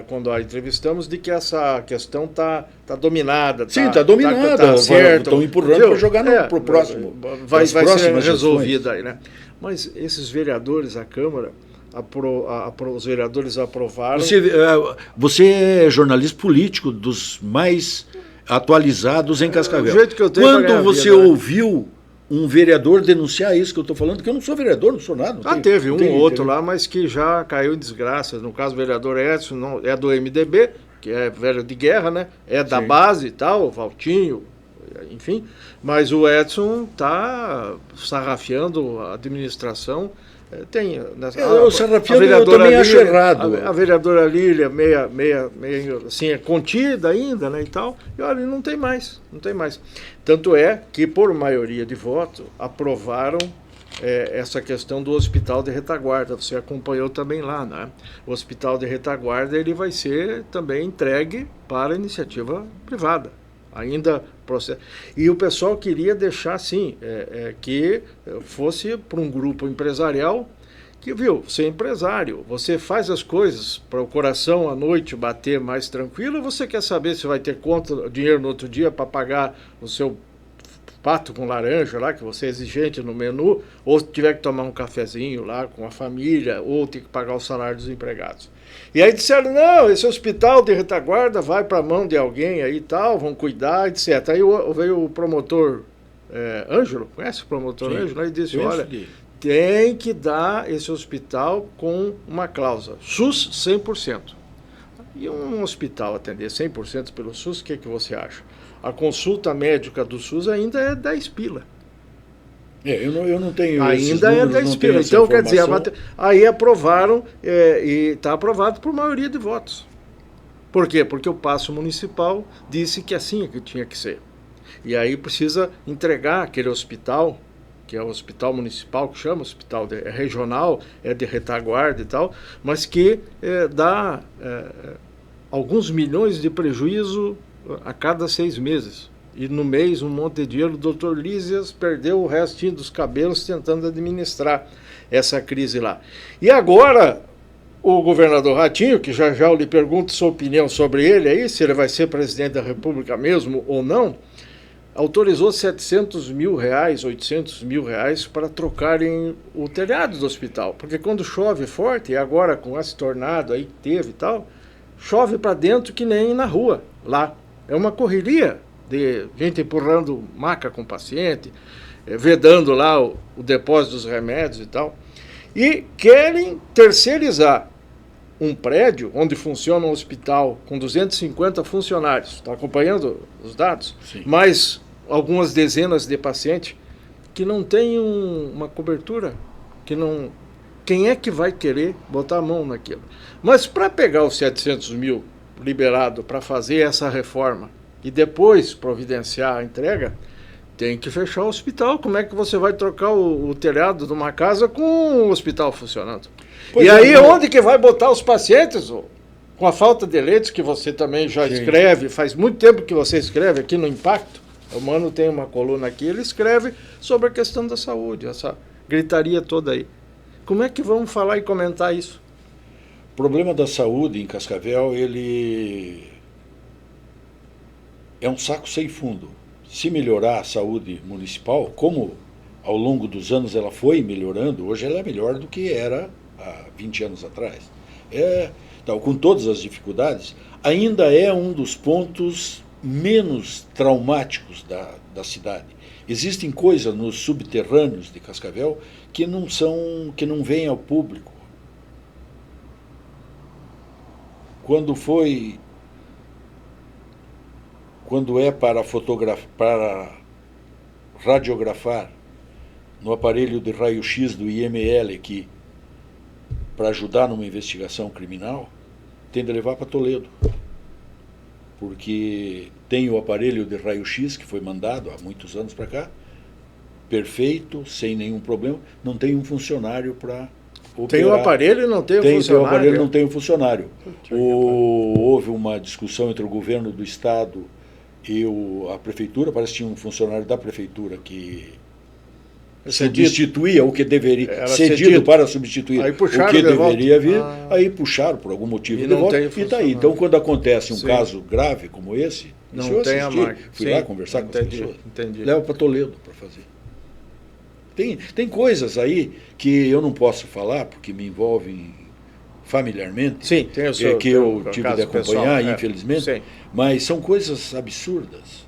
quando a entrevistamos, de que essa questão está dominada. Sim, está dominada. Tá certo. Estão empurrando para jogar para o próximo. Vai ser resolvida aí, né? Mas esses vereadores, a Câmara, os vereadores aprovaram... Você é jornalista político dos mais atualizados em Cascavel. Quando você ouviu um vereador denunciar isso que eu estou falando, que eu não sou vereador, não sou nada. Teve um ou outro lá, mas que já caiu em desgraça. No caso, o vereador Edson é do MDB, que é velho de guerra, né? É da Sim. base e tal, o Valtinho, enfim. Mas o Edson está sarrafiando a administração. Tem O sarrafiano eu também acho errado. A vereadora Lília, meia assim, é contida ainda, né, e tal. E olha, não tem mais. Tanto é que, por maioria de voto, aprovaram essa questão do hospital de retaguarda. Você acompanhou também lá, né? O hospital de retaguarda ele vai ser também entregue para a iniciativa privada. Ainda processo. E o pessoal queria deixar assim, que fosse para um grupo empresarial que, viu, você é empresário, você faz as coisas para o coração à noite bater mais tranquilo, ou você quer saber se vai ter dinheiro no outro dia para pagar o seu pato com laranja lá, que você é exigente no menu, ou tiver que tomar um cafezinho lá com a família, ou ter que pagar o salário dos empregados. E aí disseram, não, esse hospital de retaguarda vai para a mão de alguém aí e tal, vão cuidar, etc. Aí veio o promotor Ângelo, conhece o promotor Ângelo? Aí disse, olha, tem que dar esse hospital com uma cláusula, SUS 100%. E um hospital atender 100% pelo SUS, o que você acha? A consulta médica do SUS ainda é 10 pila. Eu não tenho ainda é 10 pila. Então, quer dizer, aí aprovaram, e está aprovado por maioria de votos. Por quê? Porque o Paço Municipal disse que assim é que tinha que ser. E aí precisa entregar aquele hospital, que é o hospital municipal, que chama hospital regional, é de retaguarda e tal, mas que dá alguns milhões de prejuízo a cada 6 meses. E no mês, um monte de dinheiro. O doutor Lísias perdeu o restinho dos cabelos tentando administrar essa crise lá. E agora, o governador Ratinho, que já eu lhe pergunto sua opinião sobre ele aí, se ele vai ser presidente da República mesmo ou não, autorizou 700 mil reais, 800 mil reais para trocarem o telhado do hospital. Porque quando chove forte, e agora com esse tornado aí que teve e tal, chove para dentro que nem na rua, lá. É uma correria de gente empurrando maca com paciente, vedando lá o depósito dos remédios e tal. E querem terceirizar um prédio onde funciona um hospital com 250 funcionários. Está acompanhando os dados? Sim. Mais algumas dezenas de pacientes que não têm uma cobertura, que não... Quem é que vai querer botar a mão naquilo? Mas para pegar os 700 mil liberado para fazer essa reforma e depois providenciar a entrega, tem que fechar o hospital. Como é que você vai trocar o telhado de uma casa com o hospital funcionando? Pois aí onde que vai botar os pacientes? Com a falta de leitos, que você também já escreve, faz muito tempo que você escreve aqui no Impacto, o Mano tem uma coluna aqui, ele escreve sobre a questão da saúde, essa gritaria toda aí. Como é que vamos falar e comentar isso? O problema da saúde em Cascavel, ele é um saco sem fundo. Se melhorar a saúde municipal, como ao longo dos anos ela foi melhorando, hoje ela é melhor do que era há 20 anos atrás. Então, com todas as dificuldades, ainda é um dos pontos menos traumáticos da cidade. Existem coisas nos subterrâneos de Cascavel que não vêm ao público. Quando é para radiografar no aparelho de raio-x do IML aqui, para ajudar numa investigação criminal, tem de levar para Toledo. Porque tem o aparelho de raio-x que foi mandado há muitos anos para cá, perfeito, sem nenhum problema, não tem um funcionário para operar. Tem o aparelho e não tem o funcionário? Tem o aparelho e não tem o funcionário. Houve uma discussão entre o governo do estado e a prefeitura, parece que tinha um funcionário da prefeitura que substituía o que deveria, cedido para substituir o que deveria vir, aí puxaram por algum motivo de volta, e está aí. Então, quando acontece um caso grave como esse, não tem a máquina. Fui lá conversar com as pessoas, leva para Toledo para fazer. Tem coisas aí que eu não posso falar, porque me envolvem familiarmente, sim, tem o seu, que eu tive de acompanhar, pessoal, infelizmente, sim. Mas são coisas absurdas.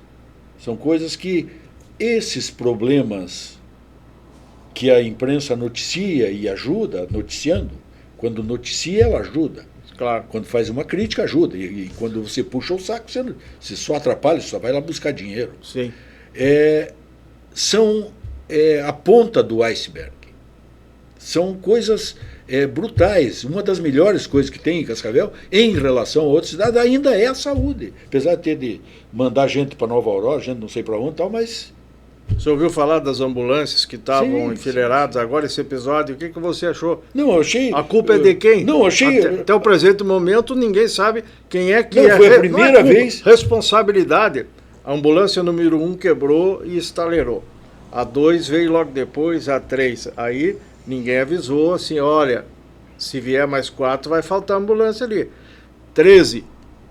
São coisas que esses problemas que a imprensa noticia e ajuda, noticiando, quando noticia ela ajuda. Claro. Quando faz uma crítica, ajuda. E quando você puxa o saco, você só atrapalha, você só vai lá buscar dinheiro. Sim. São a ponta do iceberg. São coisas brutais. Uma das melhores coisas que tem em Cascavel, em relação a outras cidades, ainda é a saúde. Apesar de ter de mandar gente para Nova Aurora, gente não sei para onde, tal, mas... Você ouviu falar das ambulâncias que estavam enfileiradas agora, esse episódio? O que você achou? Não, eu achei... A culpa é de quem? Não, eu achei... Até o presente momento, ninguém sabe quem é que não, foi a primeira vez. Responsabilidade. A ambulância número 1 quebrou e estalerou. A 2 veio logo depois, a 3. Aí ninguém avisou assim, olha, se vier mais 4 vai faltar ambulância ali. 13.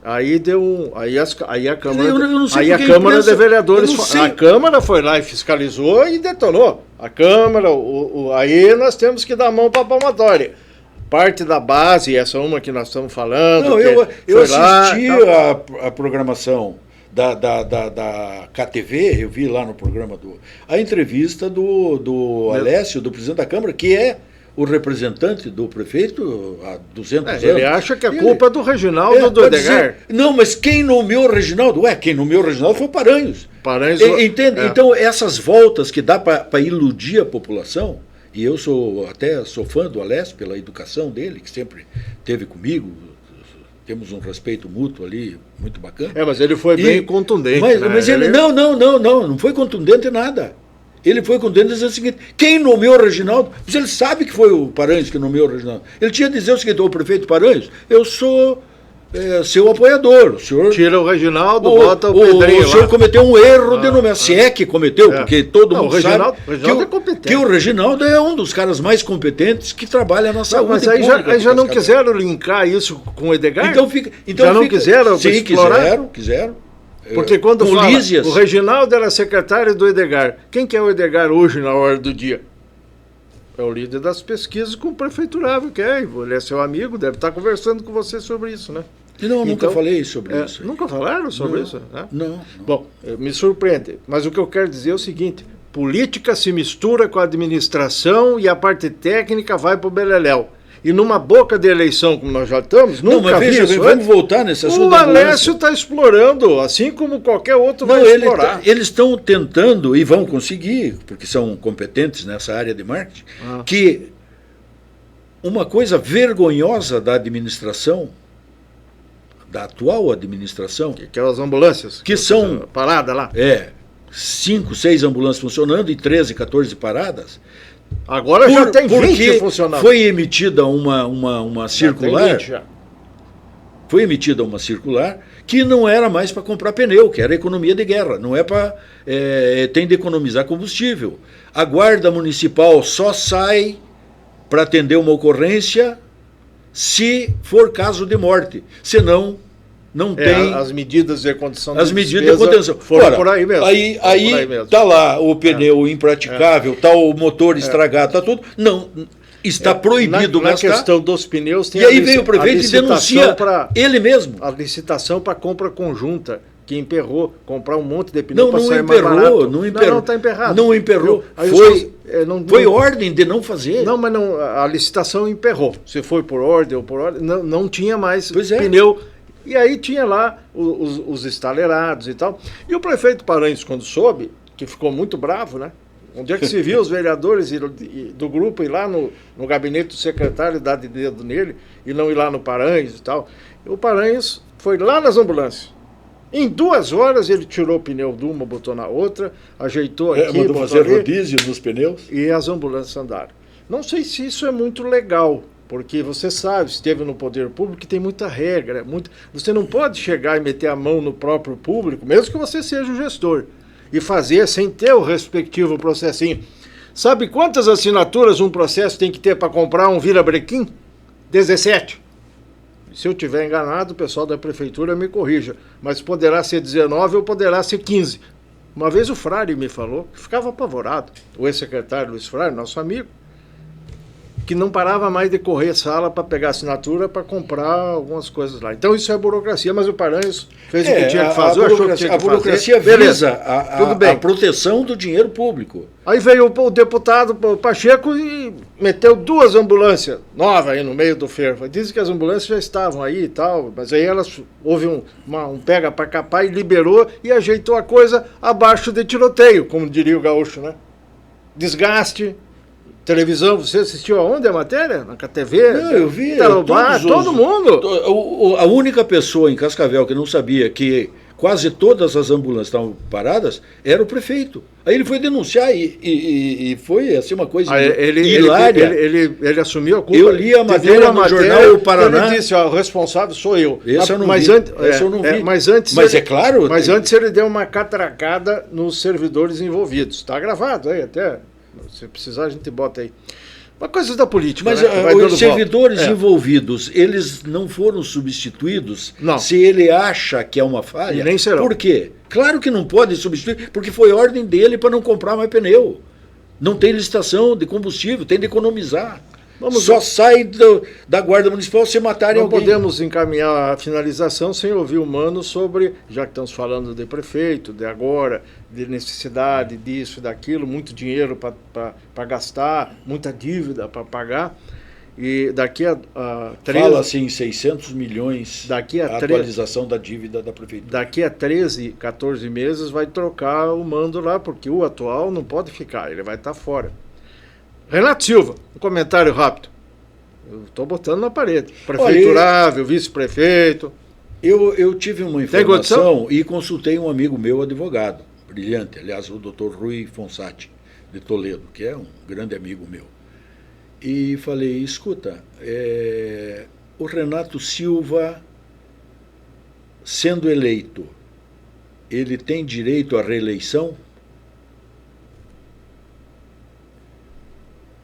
Aí deu aí a Câmara de Vereadores, a Câmara foi lá e fiscalizou e detonou. A Câmara, aí nós temos que dar a mão para a palmatória. Parte da base, essa uma que nós estamos falando. Não, eu assisti a programação da KTV, eu vi lá no programa a entrevista do Alessio, do presidente da Câmara, que é o representante do prefeito há 200 anos. Ele acha que a culpa é do Reginaldo do Edgar. Não, mas quem nomeou o Reginaldo? Quem nomeou o Reginaldo foi o Paranhos. Entende? Então, essas voltas que dá para iludir a população, e eu sou fã do Alessio pela educação dele, que sempre esteve comigo, temos um respeito mútuo ali, muito bacana. Mas ele foi bem contundente. Mas ele não foi contundente nada. Ele foi contundente dizendo o seguinte, quem nomeou o Reginaldo? Mas ele sabe que foi o Paranhos que nomeou o Reginaldo. Ele tinha que dizer o seguinte, o prefeito Paranhos, eu sou seu apoiador. O senhor tira o Reginaldo, bota o Pedrinho lá. O senhor cometeu um erro de nomeação. Se é que cometeu, porque todo mundo sabe que o Reginaldo é um dos caras mais competentes que trabalha na saúde. Mas aí já não quiseram linkar isso com o Edgar? Então não quiseram explorar? Sim, quiseram. Porque quando fala, o Reginaldo era secretário do Edgar. Quem que é o Edgar hoje na hora do dia? É o líder das pesquisas com o prefeiturável, que ele é seu amigo, deve estar conversando com você sobre isso, né? Não, nunca falei sobre isso. Nunca falaram sobre isso? Né? Não. Bom, me surpreende. Mas o que eu quero dizer é o seguinte, política se mistura com a administração e a parte técnica vai para o beleléu. E numa boca de eleição, como nós já estamos, nunca vi isso. Vamos voltar nesse assunto. O Alessio está explorando, assim como qualquer outro vai explorar. Eles estão tentando, e vão conseguir, porque são competentes nessa área de marketing, que uma coisa vergonhosa da administração, da atual administração... Que é as ambulâncias. Que são... Parada lá. 5, 6 ambulâncias funcionando e 13, 14 paradas... Agora já tem 20 funcionando. Foi emitida uma circular. Foi emitida uma circular que não era mais para comprar pneu, que era economia de guerra, não é para. Tem de economizar combustível. A Guarda Municipal só sai para atender uma ocorrência se for caso de morte. Senão, não tem. As medidas de condição As medidas de contenção. Foram por aí mesmo. Aí está lá o pneu impraticável, está o motor estragado, está tudo. Não, está proibido gastar. Na questão dos pneus, tem e aí veio o prefeito e denuncia ele mesmo. A licitação para compra conjunta, que emperrou, comprar um monte de pneu para sair mais barato. Não emperrou. Não, está emperrado. Não emperrou. Foi ordem de não fazer. Não, mas não, a licitação emperrou. Se foi por ordem ou por ordem, não tinha mais pneu. E aí tinha lá os estalerados e tal. E o prefeito Paranhos, quando soube, que ficou muito bravo, né? Onde é que se viu os vereadores do grupo ir lá no gabinete do secretário, dar de dedo nele, e não ir lá no Paranhos e tal. E o Paranhos foi lá nas ambulâncias. Em 2 horas ele tirou o pneu de uma, botou na outra, ajeitou aqui, mandou fazer rodízio nos pneus. E as ambulâncias andaram. Não sei se isso é muito legal, porque você sabe, esteve no poder público, que tem muita regra. Você não pode chegar e meter a mão no próprio público, mesmo que você seja o gestor, e fazer sem ter o respectivo processinho. Sabe quantas assinaturas um processo tem que ter para comprar um virabrequim? 17. Se eu estiver enganado, o pessoal da prefeitura me corrija, mas poderá ser 19 ou poderá ser 15. Uma vez o Frade me falou, que ficava apavorado, o ex-secretário Luiz Frade, nosso amigo, que não parava mais de correr sala para pegar assinatura para comprar algumas coisas lá. Então isso é burocracia, mas o Paranhos fez o que tinha que fazer, achou que tinha que fazer. A burocracia visa a proteção do dinheiro público. Aí veio o deputado Pacheco e meteu 2 ambulâncias novas aí no meio do fervo. Dizem que as ambulâncias já estavam aí e tal, mas aí houve um pega para capar e liberou e ajeitou a coisa abaixo de tiroteio, como diria o gaúcho, né? Desgaste, televisão, você assistiu aonde a matéria? Na KTV? Não, eu vi. Todo mundo. A única pessoa em Cascavel que não sabia que quase todas as ambulâncias estavam paradas era o prefeito. Aí ele foi denunciar e foi assim uma coisa hilária. Ele assumiu a culpa. Eu li a matéria no jornal O Paraná. Ele disse, ó, o responsável sou eu. Esse eu não vi. Esse eu não vi. Mas antes ele deu uma catracada nos servidores envolvidos. Está gravado aí até. Se precisar a gente bota aí. Uma coisa da política. Mas né? Os servidores envolvidos, eles não foram substituídos não. Se ele acha que é uma falha? E nem serão. Por quê? Claro que não pode substituir, porque foi ordem dele para não comprar mais pneu. Não tem licitação de combustível, tem de economizar. Só sai da Guarda Municipal se matarem alguém. Não podemos encaminhar a finalização sem ouvir o Mano sobre, já que estamos falando de prefeito, de agora, de necessidade disso e daquilo, muito dinheiro para gastar, muita dívida para pagar. E daqui a 13... Fala assim, 600 milhões a atualização da dívida da prefeitura. Daqui a 13, 14 meses vai trocar o mando lá, porque o atual não pode ficar, ele vai estar fora. Renato Silva, um comentário rápido. Eu estou botando na parede. Prefeiturável, vice-prefeito. Eu tive uma informação e consultei um amigo meu, advogado, brilhante, aliás, o doutor Rui Fonsati, de Toledo, que é um grande amigo meu. E falei, escuta, o Renato Silva, sendo eleito, ele tem direito à reeleição?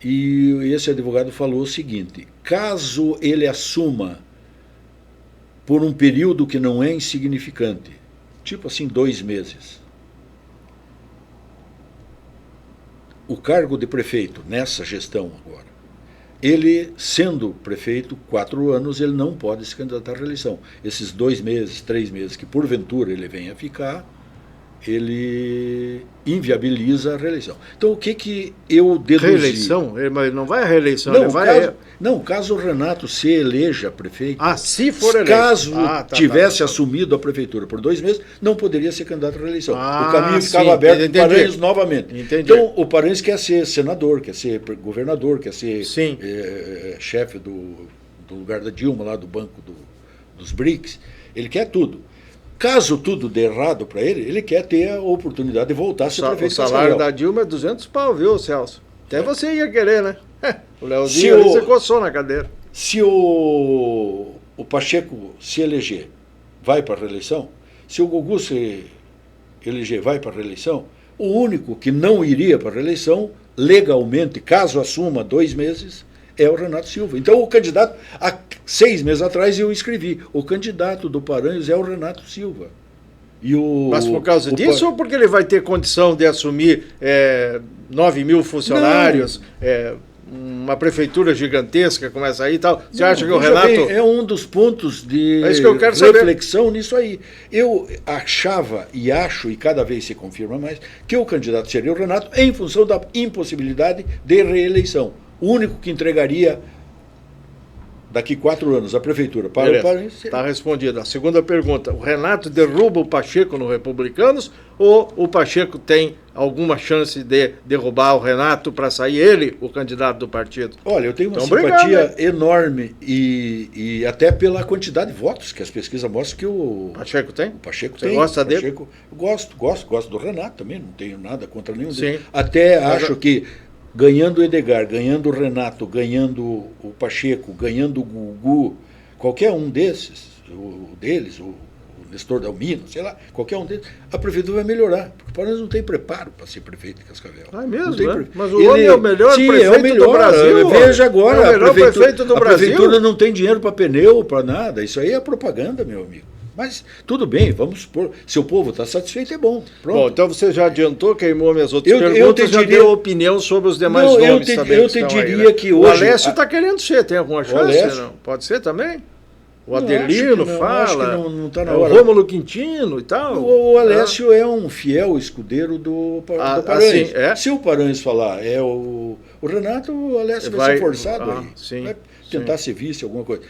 E esse advogado falou o seguinte, caso ele assuma por um período que não é insignificante, tipo assim 2 meses, o cargo de prefeito nessa gestão agora, ele sendo prefeito 4 anos, ele não pode se candidatar à reeleição. Esses 2 meses, 3 meses que porventura ele venha a ficar, ele inviabiliza a reeleição. Então, o que eu deduzi? Reeleição? Mas não vai a reeleição, não, ele vai... caso o Renato se eleja prefeito, se for eleito. Caso tivesse assumido a prefeitura por 2 meses, não poderia ser candidato à reeleição. O caminho ficava aberto para o Paranhos novamente. Entendi. Então, o Paranhos quer ser senador, quer ser governador, quer ser chefe do lugar da Dilma, lá do banco dos BRICS. Ele quer tudo. Caso tudo dê errado para ele, ele quer ter a oportunidade de voltar a ser prefeito. O salário da Dilma é 200 pau, viu, Celso? Até você ia querer, né? O Leozinho se coçou na cadeira. Se o Pacheco se eleger, vai para a reeleição? Se o Gugu se eleger, vai para a reeleição? O único que não iria para a reeleição, legalmente, caso assuma 2 meses, é o Renato Silva. Então, o candidato, há 6 meses atrás eu escrevi, o candidato do Paranhos é o Renato Silva. Mas por causa disso ou porque ele vai ter condição de assumir 9 mil funcionários, uma prefeitura gigantesca como essa aí e tal? Você acha que o Renato... Bem, é um dos pontos de reflexão saber. Nisso aí. Eu achava e acho, e cada vez se confirma mais, que o candidato seria o Renato em função da impossibilidade de reeleição. O único que entregaria daqui 4 anos a prefeitura para o Paranhos. Está respondida. A segunda pergunta, o Renato derruba o Pacheco no Republicanos ou o Pacheco tem alguma chance de derrubar o Renato para sair ele, o candidato do partido? Olha, eu tenho uma simpatia enorme e até pela quantidade de votos que as pesquisas mostram que o Pacheco tem. O Pacheco Você tem. Gosta dele? Gosto do Renato também, não tenho nada contra nenhum deles. Até acho que ganhando o Edgar, ganhando o Renato, ganhando o Pacheco, ganhando o Gugu, qualquer um desses, o Nestor Dalmino, sei lá, qualquer um deles, a prefeitura vai melhorar, porque o Paranhos não tem preparo para ser prefeito de Cascavel. É mesmo, né? Mas o homem é o melhor prefeito do Brasil. Veja agora, é o melhor prefeito do Brasil. A prefeitura não tem dinheiro para pneu, para nada, isso aí é propaganda, meu amigo. Mas tudo bem, vamos supor. Se o povo está satisfeito, é bom. Pronto. Bom, então você já adiantou, queimou minhas outras perguntas, já deu opinião sobre os demais nomes também. Eu te diria que hoje... O Alessio está querendo ser, tem alguma chance? Não? Pode ser também? O Adelino fala. Acho que não está na hora. O Rômulo Quintino e tal. O Alessio é um fiel escudeiro do Paranhos. Se o Paranhos falar, é o O Renato, aliás, vai ser forçado aí. Sim, vai tentar ser vice, alguma coisa.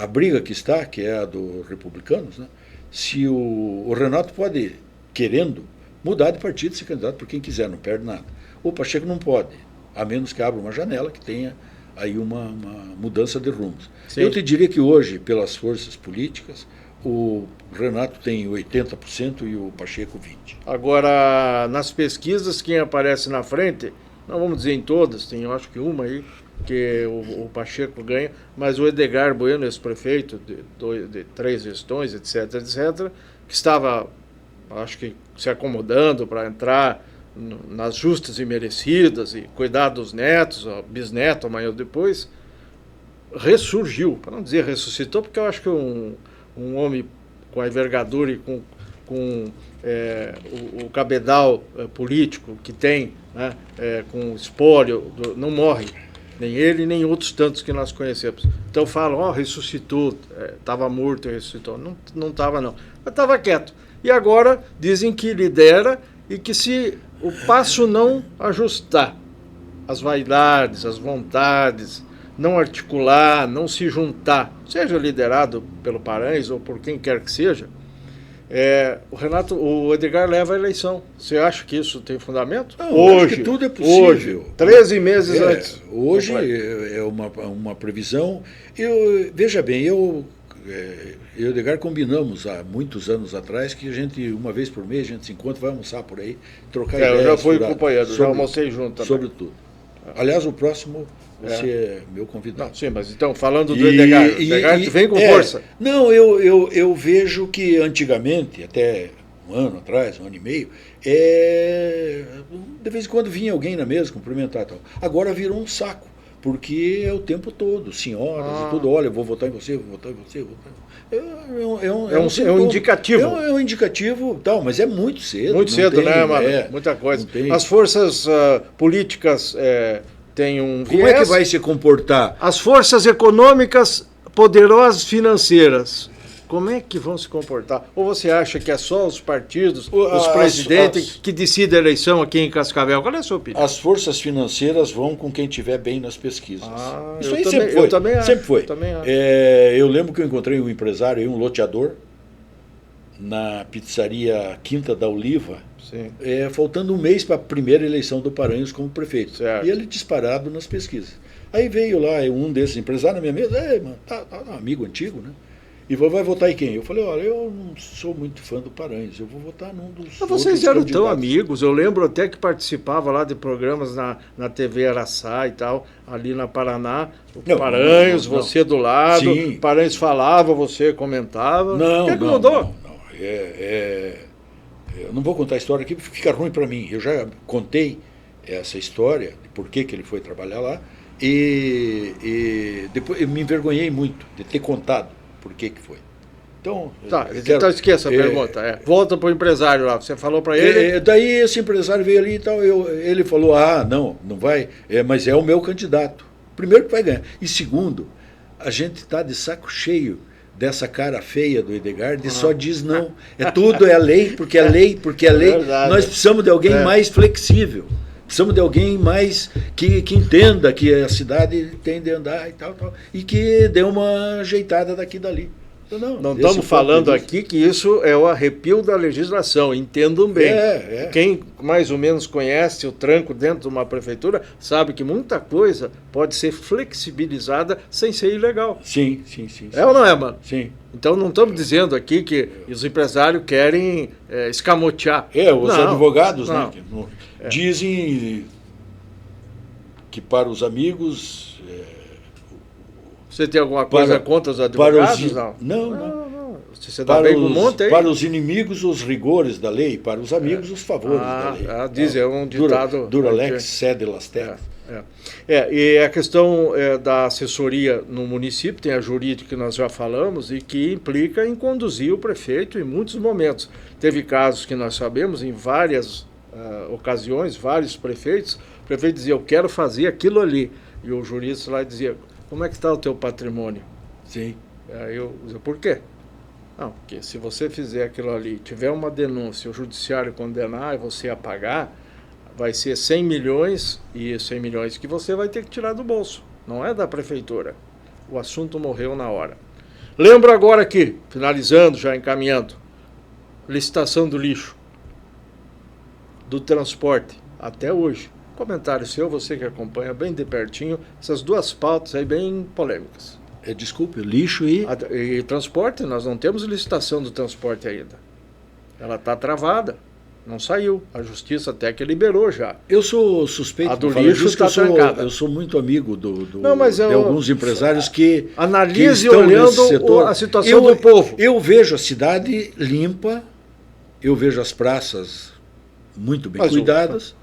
A briga que está, que é a dos republicanos, né? Se o Renato pode, querendo, mudar de partido, ser candidato por quem quiser, não perde nada. O Pacheco não pode, a menos que abra uma janela que tenha aí uma mudança de rumos. Sim. Eu te diria que hoje, pelas forças políticas, o Renato tem 80% e o Pacheco 20%. Agora, nas pesquisas, quem aparece na frente, não vamos dizer em todas, tem eu acho que uma aí, que o Pacheco ganha, mas o Edgar Bueno, ex-prefeito de 3 gestões, etc., que estava, acho que, se acomodando para entrar nas justas e merecidas e cuidar dos netos, bisneto amanhã depois, ressurgiu, para não dizer ressuscitou, porque eu acho que um homem com a envergadura e com o cabedal político que tem, né, com o espólio, não morre. Nem ele, nem outros tantos que nós conhecemos. Então falam, ressuscitou, estava morto e ressuscitou. Não estava não, mas estava quieto. E agora dizem que lidera e que se o passo não ajustar, as vaidades, as vontades, não articular, não se juntar, seja liderado pelo Paranhos ou por quem quer que seja, o Edgar leva a eleição. Você acha que isso tem fundamento? Não, hoje, acho que tudo é possível. Hoje, 13 meses antes. Hoje é uma previsão. Veja bem, eu e o Edgar combinamos há muitos anos atrás que a gente, uma vez por mês, a gente se encontra, vai almoçar por aí, trocar ideias. Eu já fui companheiro, já almocei junto também. Sobre tudo. Aliás, o próximo você é meu convidado. Não, sim, mas então, falando do Edgar, o Edgar vem com força. Não, eu vejo que antigamente, até um ano atrás, um ano e meio, de vez em quando vinha alguém na mesa cumprimentar e tal. Agora virou um saco, porque é o tempo todo, senhoras e tudo, olha, eu vou votar em você, vou votar em você, vou votar em você. É um indicativo. É um indicativo, tal, mas é muito cedo. Muito cedo, né, mano? Muita coisa. As forças políticas têm um viés. Como é que vai se comportar? As forças econômicas poderosas financeiras, como é que vão se comportar? Ou você acha que é só os partidos, os presidentes que decidem a eleição aqui em Cascavel? Qual é a sua opinião? As forças financeiras vão com quem estiver bem nas pesquisas. Isso aí sempre foi. Sempre foi. Eu lembro que eu encontrei um empresário, um loteador, na pizzaria Quinta da Oliva, faltando um mês para a primeira eleição do Paranhos como prefeito. Certo. E ele disparado nas pesquisas. Aí veio lá um desses empresários na minha mesa, mano, tá um amigo antigo, né? E vai votar em quem? Eu falei, olha, eu não sou muito fã do Paranhos, eu vou votar num dos Mas vocês eram tão amigos, eu lembro até que participava lá de programas na TV Araçá e tal, ali na Paraná, Paranhos, você do lado, Sim. Paranhos falava, você comentava. Não, o que é que mudou? Não. Eu não vou contar a história aqui, porque fica ruim para mim. Eu já contei essa história, de por que ele foi trabalhar lá, e depois eu me envergonhei muito de ter contado por que foi. Então, então esqueça a pergunta. Volta para o empresário lá, você falou para ele... Daí esse empresário veio ali e tal, ele falou, não vai, mas é o meu candidato. Primeiro que vai ganhar. E segundo, a gente está de saco cheio dessa cara feia do Edgar, só diz não. Tudo é lei, porque é lei, porque é lei. Verdade. Nós precisamos de alguém mais flexível. Precisamos de alguém mais que entenda que a cidade tem de andar e tal, e que dê uma ajeitada daqui e dali. Não estamos falando aqui que isso é o arrepio da legislação, entendam bem. Quem mais ou menos conhece o tranco dentro de uma prefeitura sabe que muita coisa pode ser flexibilizada sem ser ilegal. Sim. É ou não é, mano? Sim. Então não estamos dizendo aqui que os empresários querem escamotear. Os advogados, né, dizem que para os amigos... Você tem alguma coisa contra os advogados? Não. Você dá bem com um monte aí? Para os inimigos, os rigores da lei, para os amigos, os favores da lei. Diz, é um ditado... Dura lex, sed elastet. E a questão da assessoria no município, tem a jurídica que nós já falamos, e que implica em conduzir o prefeito em muitos momentos. Teve casos que nós sabemos, em várias ocasiões, vários prefeitos, o prefeito dizia, eu quero fazer aquilo ali. E o jurista lá dizia... Como é que está o teu patrimônio? Sim. Aí eu dizia, por quê? Não, porque se você fizer aquilo ali, tiver uma denúncia, o judiciário condenar e você apagar, vai ser 100 milhões, e 100 milhões que você vai ter que tirar do bolso, não é da prefeitura. O assunto morreu na hora. Lembro agora aqui, finalizando, já encaminhando, licitação do lixo, do transporte, até hoje. Comentário seu, você que acompanha bem de pertinho, essas duas pautas aí bem polêmicas. Desculpe, lixo E transporte, nós não temos licitação do transporte ainda. Ela está travada, não saiu. A justiça até que liberou já. Eu sou suspeito A do lixo está trancada. Eu sou muito amigo de alguns empresários que analise estão olhando nesse setor. a situação do povo. Eu vejo a cidade limpa, eu vejo as praças muito bem cuidadas.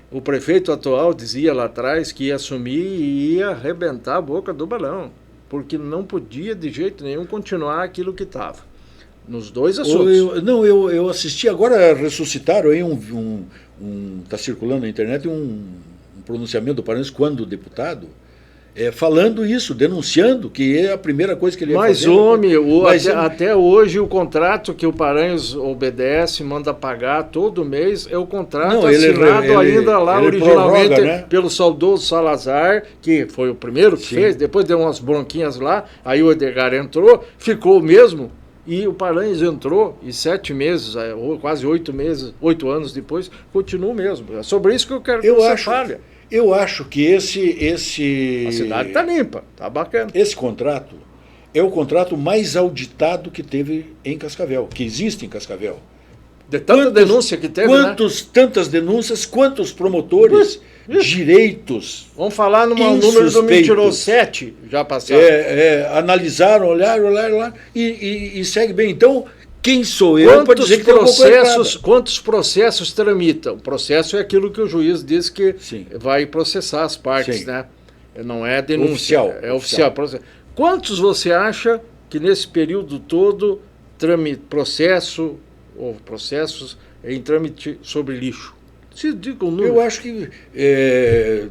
O prefeito atual dizia lá atrás que ia assumir e ia arrebentar a boca do balão, porque não podia de jeito nenhum continuar aquilo que estava. Nos dois assuntos. Eu assisti, agora ressuscitaram aí está circulando na internet um pronunciamento do Paranhos quando deputado, falando isso, denunciando que é a primeira coisa que ele ia fazer. Até hoje o contrato que o Paranhos obedece, manda pagar todo mês, é o contrato assinado ainda lá originalmente prorroga, né? Pelo saudoso Salazar, que foi o primeiro que fez, depois deu umas bronquinhas lá, aí o Edgar entrou, ficou o mesmo, e o Paranhos entrou, e 7 meses, quase 8 anos depois, continua o mesmo. É sobre isso que eu quero que você fale. Eu acho que a cidade está limpa, está bacana. Esse contrato é o contrato mais auditado que teve em Cascavel, que existe em Cascavel. De tanta denúncia que teve, tantas denúncias, quantos promotores, direitos. Vamos falar número do mentiroso 7, já passaram. Analisaram, olharam e segue bem. Então, quem sou eu para dizer que tem alguma coisa errada? Quantos processos tramitam? O processo é aquilo que o juiz diz que vai processar as partes, né? Não é denúncia. É oficial. Quantos você acha que nesse período todo processos em trâmite sobre lixo? Se diga um número. Eu acho que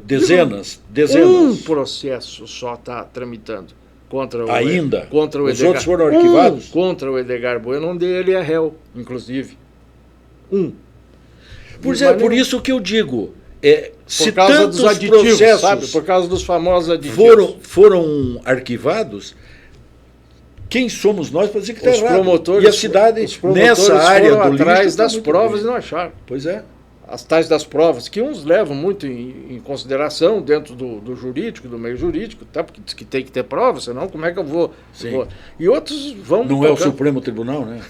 dezenas. Um processo só está tramitando. Contra o Edgar. Os outros foram arquivados? Contra o Edgar Bueno, onde ele é réu, inclusive. Por isso que eu digo, se por causa tantos dos aditivos, processos, sabe? Por causa dos famosos aditivos. Foram arquivados, quem somos nós para dizer que está errado? E a cidade, nessa área do lixo, atrás das provas e não acharam. Pois é. As tais das provas, que uns levam muito em consideração dentro do jurídico, do meio jurídico, tá? Porque diz que tem que ter provas, senão como é que eu vou... E outros vão... Não é o Supremo Tribunal, né?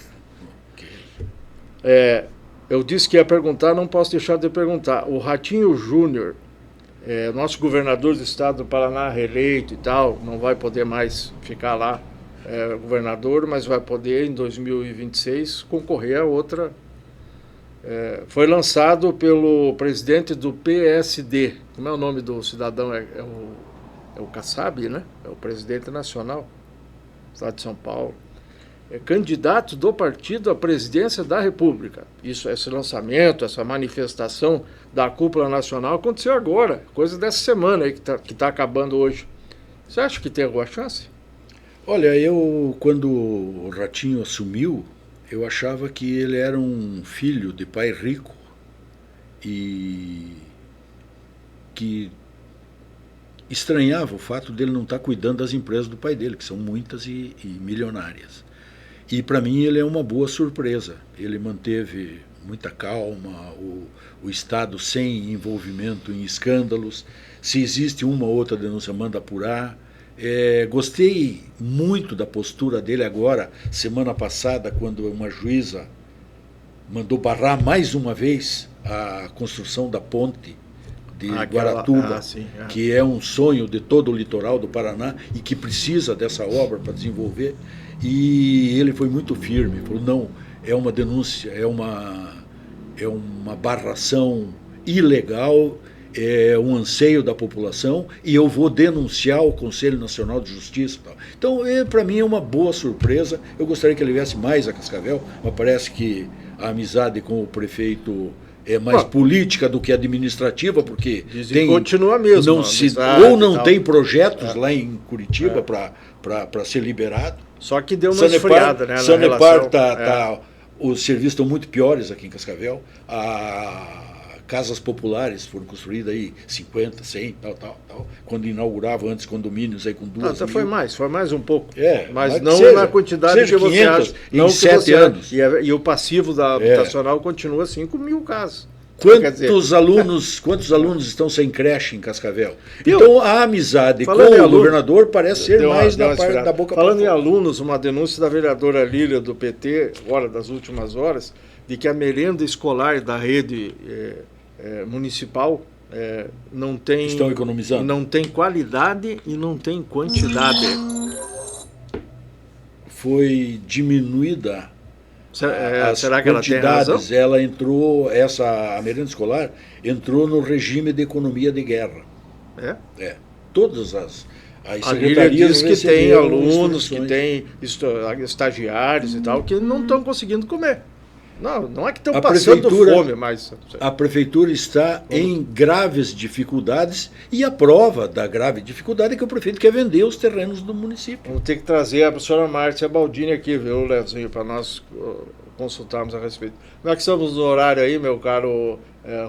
Eu disse que ia perguntar, não posso deixar de perguntar. O Ratinho Júnior, nosso governador do estado do Paraná, reeleito e tal, não vai poder mais ficar lá governador, mas vai poder, em 2026, concorrer a outra... foi lançado pelo presidente do PSD. Como é o nome do cidadão? É o Kassab, né? É o presidente nacional do estado de São Paulo. É candidato do partido à presidência da República. Esse lançamento, essa manifestação da cúpula nacional aconteceu agora, coisa dessa semana aí que tá acabando hoje. Você acha que tem alguma chance? Olha, quando o Ratinho assumiu, eu achava que ele era um filho de pai rico e que estranhava o fato dele não estar cuidando das empresas do pai dele, que são muitas e milionárias. E para mim ele é uma boa surpresa. Ele manteve muita calma, o Estado sem envolvimento em escândalos. Se existe uma ou outra denúncia, manda apurar. Gostei muito da postura dele agora, semana passada, quando uma juíza mandou barrar mais uma vez a construção da ponte de Guaratuba, que é um sonho de todo o litoral do Paraná e que precisa dessa obra para desenvolver. E ele foi muito firme, falou, não, é uma denúncia, é uma barração ilegal, é um anseio da população e eu vou denunciar o Conselho Nacional de Justiça. Então, para mim é uma boa surpresa. Eu gostaria que ele viesse mais a Cascavel, mas parece que a amizade com o prefeito é mais política do que administrativa, porque continua mesmo. Não tem projetos lá em Curitiba para ser liberado. Só que deu uma esfriada, né? Sanepar os serviços estão muito piores aqui em Cascavel. A casas populares foram construídas aí 50, 100, tal. Quando inauguravam antes condomínios aí com 2 mil. Foi mais um pouco. Mas não seja, na quantidade que você acha. Em 7 anos. E o passivo da habitacional continua 5 mil casas. Quantos alunos estão sem creche em Cascavel? Então a amizade com o governador parece ser mais da boca para fora. Falando em alunos, uma denúncia da vereadora Lília do PT, hora das últimas horas, de que a merenda escolar da rede municipal não tem... Estão economizando? Não tem qualidade e não tem quantidade. Foi diminuída... será que ela tem razão? Ela entrou, a merenda escolar entrou no regime de economia de guerra. Todas as secretarias diz que tem alunos, que tem estagiários e tal, que não estão conseguindo comer. Não é que estão passando fome, mas... A prefeitura está em graves dificuldades e a prova da grave dificuldade é que o prefeito quer vender os terrenos do município. Vamos ter que trazer a professora Márcia Baldini aqui, viu, Leozinho, para nós consultarmos a respeito. Como é que estamos no horário aí, meu caro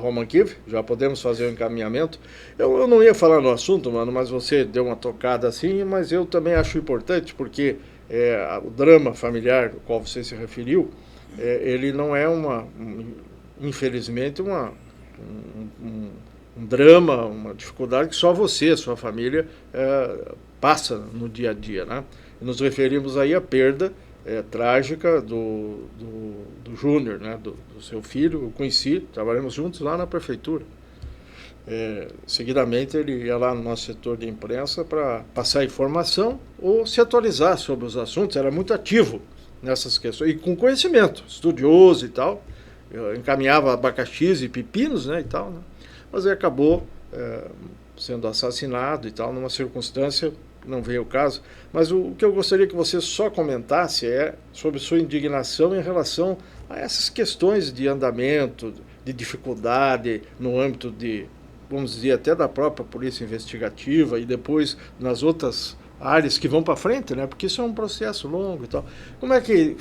Roman Kiv? Já podemos fazer o encaminhamento? Eu não ia falar no assunto, mano, mas você deu uma tocada assim, mas eu também acho importante, porque o drama familiar ao qual você se referiu, ele não é infelizmente, um drama, uma dificuldade que só você, sua família, passa no dia a dia, né? Nos referimos aí à perda trágica do Júnior, né? Do seu filho. Eu conheci, trabalhamos juntos lá na prefeitura. Seguidamente ele ia lá no nosso setor de imprensa para passar informação ou se atualizar sobre os assuntos, era muito ativo nessas questões, e com conhecimento, estudioso e tal. Eu encaminhava abacaxis e pepinos, né, e tal, né? Mas ele acabou sendo assassinado e tal, numa circunstância que não veio ao caso. Mas o que eu gostaria que você só comentasse é sobre sua indignação em relação a essas questões de andamento, de dificuldade no âmbito de, vamos dizer, até da própria polícia investigativa e depois nas outras áreas que vão para frente, né? Porque isso é um processo longo e tal. Como é que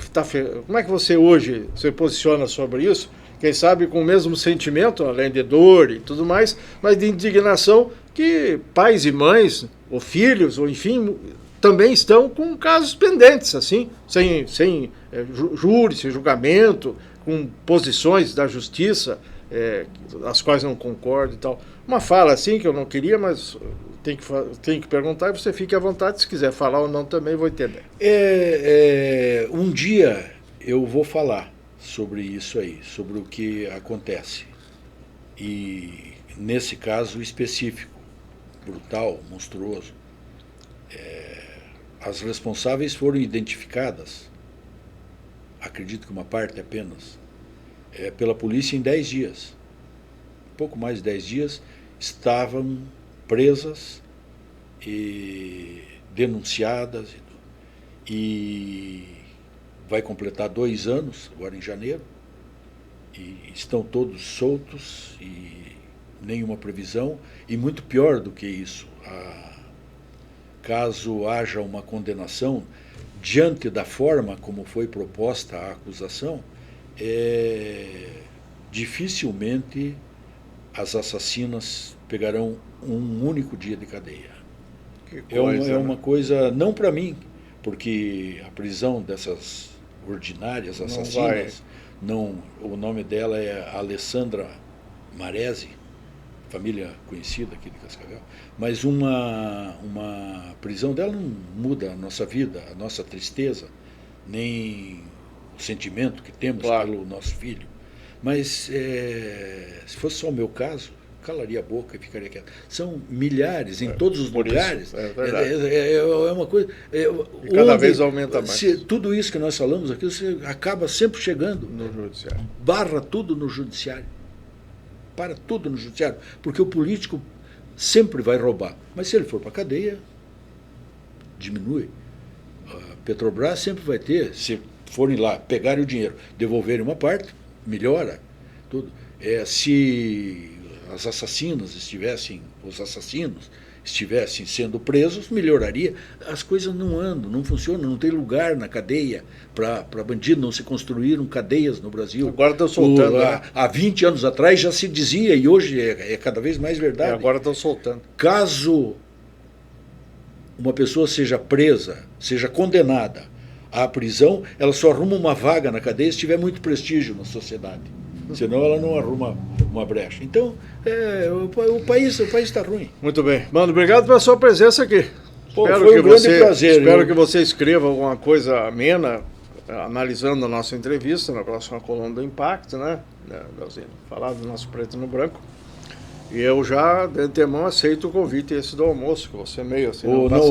você hoje se posiciona sobre isso? Quem sabe com o mesmo sentimento, além de dor e tudo mais, mas de indignação que pais e mães, ou filhos, ou enfim, também estão com casos pendentes, assim, sem júri, sem julgamento, com posições da justiça, as quais não concordo e tal. Uma fala assim que eu não queria, mas tem que perguntar, e você fique à vontade, se quiser falar ou não também vou entender. Um dia eu vou falar sobre isso aí, sobre o que acontece. E nesse caso específico, brutal, monstruoso, as responsáveis foram identificadas, acredito que uma parte apenas, pela polícia em 10 dias. Pouco mais de 10 dias, estavam presas e denunciadas, e vai completar 2 anos, agora em janeiro, e estão todos soltos e nenhuma previsão, e muito pior do que isso, caso haja uma condenação, diante da forma como foi proposta a acusação, dificilmente as assassinas pegarão um único dia de cadeia. É uma coisa, não para mim, porque a prisão dessas ordinárias assassinas, o nome dela é Alessandra Maresi, família conhecida aqui de Cascavel, mas uma prisão dela não muda a nossa vida, a nossa tristeza, nem o sentimento que temos pelo nosso filho. Mas se fosse só o meu caso, calaria a boca e ficaria quieto. São milhares em todos os lugares. É uma coisa. E cada vez aumenta mais. Tudo isso que nós falamos aqui, você acaba sempre chegando no judiciário. Barra tudo no judiciário. Para tudo no judiciário. Porque o político sempre vai roubar. Mas se ele for para a cadeia, diminui. A Petrobras sempre vai ter, se forem lá, pegarem o dinheiro, devolverem uma parte, melhora tudo. Se as assassinas estivessem os assassinos estivessem sendo presos, melhoraria. As coisas não andam, não funcionam, não tem lugar na cadeia para bandido, não se construíram cadeias no Brasil. Agora estão soltando. Há 20 anos atrás já se dizia, e hoje é cada vez mais verdade. Agora estão soltando. Caso uma pessoa seja presa, seja condenada à prisão, ela só arruma uma vaga na cadeia se tiver muito prestígio na sociedade. Senão ela não arruma uma brecha. Então, o país está ruim. Muito bem. Mano, obrigado pela sua presença aqui. Foi um grande prazer. Espero que você escreva alguma coisa amena, analisando a nossa entrevista na próxima coluna do Impacto, né, Leozinho? Falar do nosso Preto no Branco. E eu já, de antemão, aceito o convite esse do almoço, que você meio assim,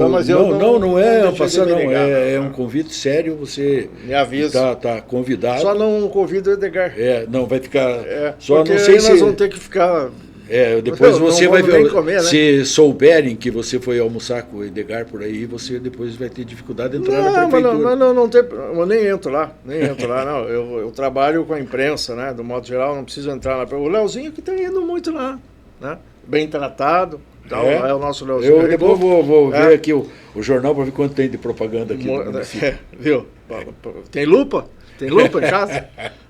mas não é passar, não. É um convite sério, você me avisa. Tá convidado. Só não convida o Edgar. Não, vai ficar... só não sei se... nós vamos ter que ficar... depois você vai ver, comer, né? Se souberem que você foi almoçar com o Edgar por aí, você depois vai ter dificuldade de entrar na prefeitura. Não tem, eu nem entro lá, não. Eu trabalho com a imprensa, né? Do modo geral, não preciso entrar lá. O Leozinho que está indo muito lá, né? Bem tratado, é o nosso Leozinho. Eu depois vou ver aqui o jornal para ver quanto tem de propaganda aqui. Viu? Tem lupa? Tem lupa em casa?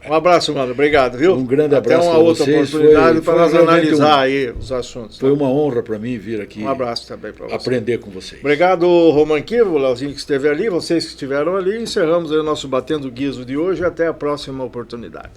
Um abraço, mano. Obrigado, viu? Um grande abraço. Até uma outra oportunidade para nós analisar aí os assuntos. Foi uma honra para mim vir aqui. Um abraço também para você. Aprender com vocês. Obrigado, Roman Kivo, o Leozinho que esteve ali, vocês que estiveram ali. Encerramos aí o nosso Batendo Guizo de hoje. Até a próxima oportunidade.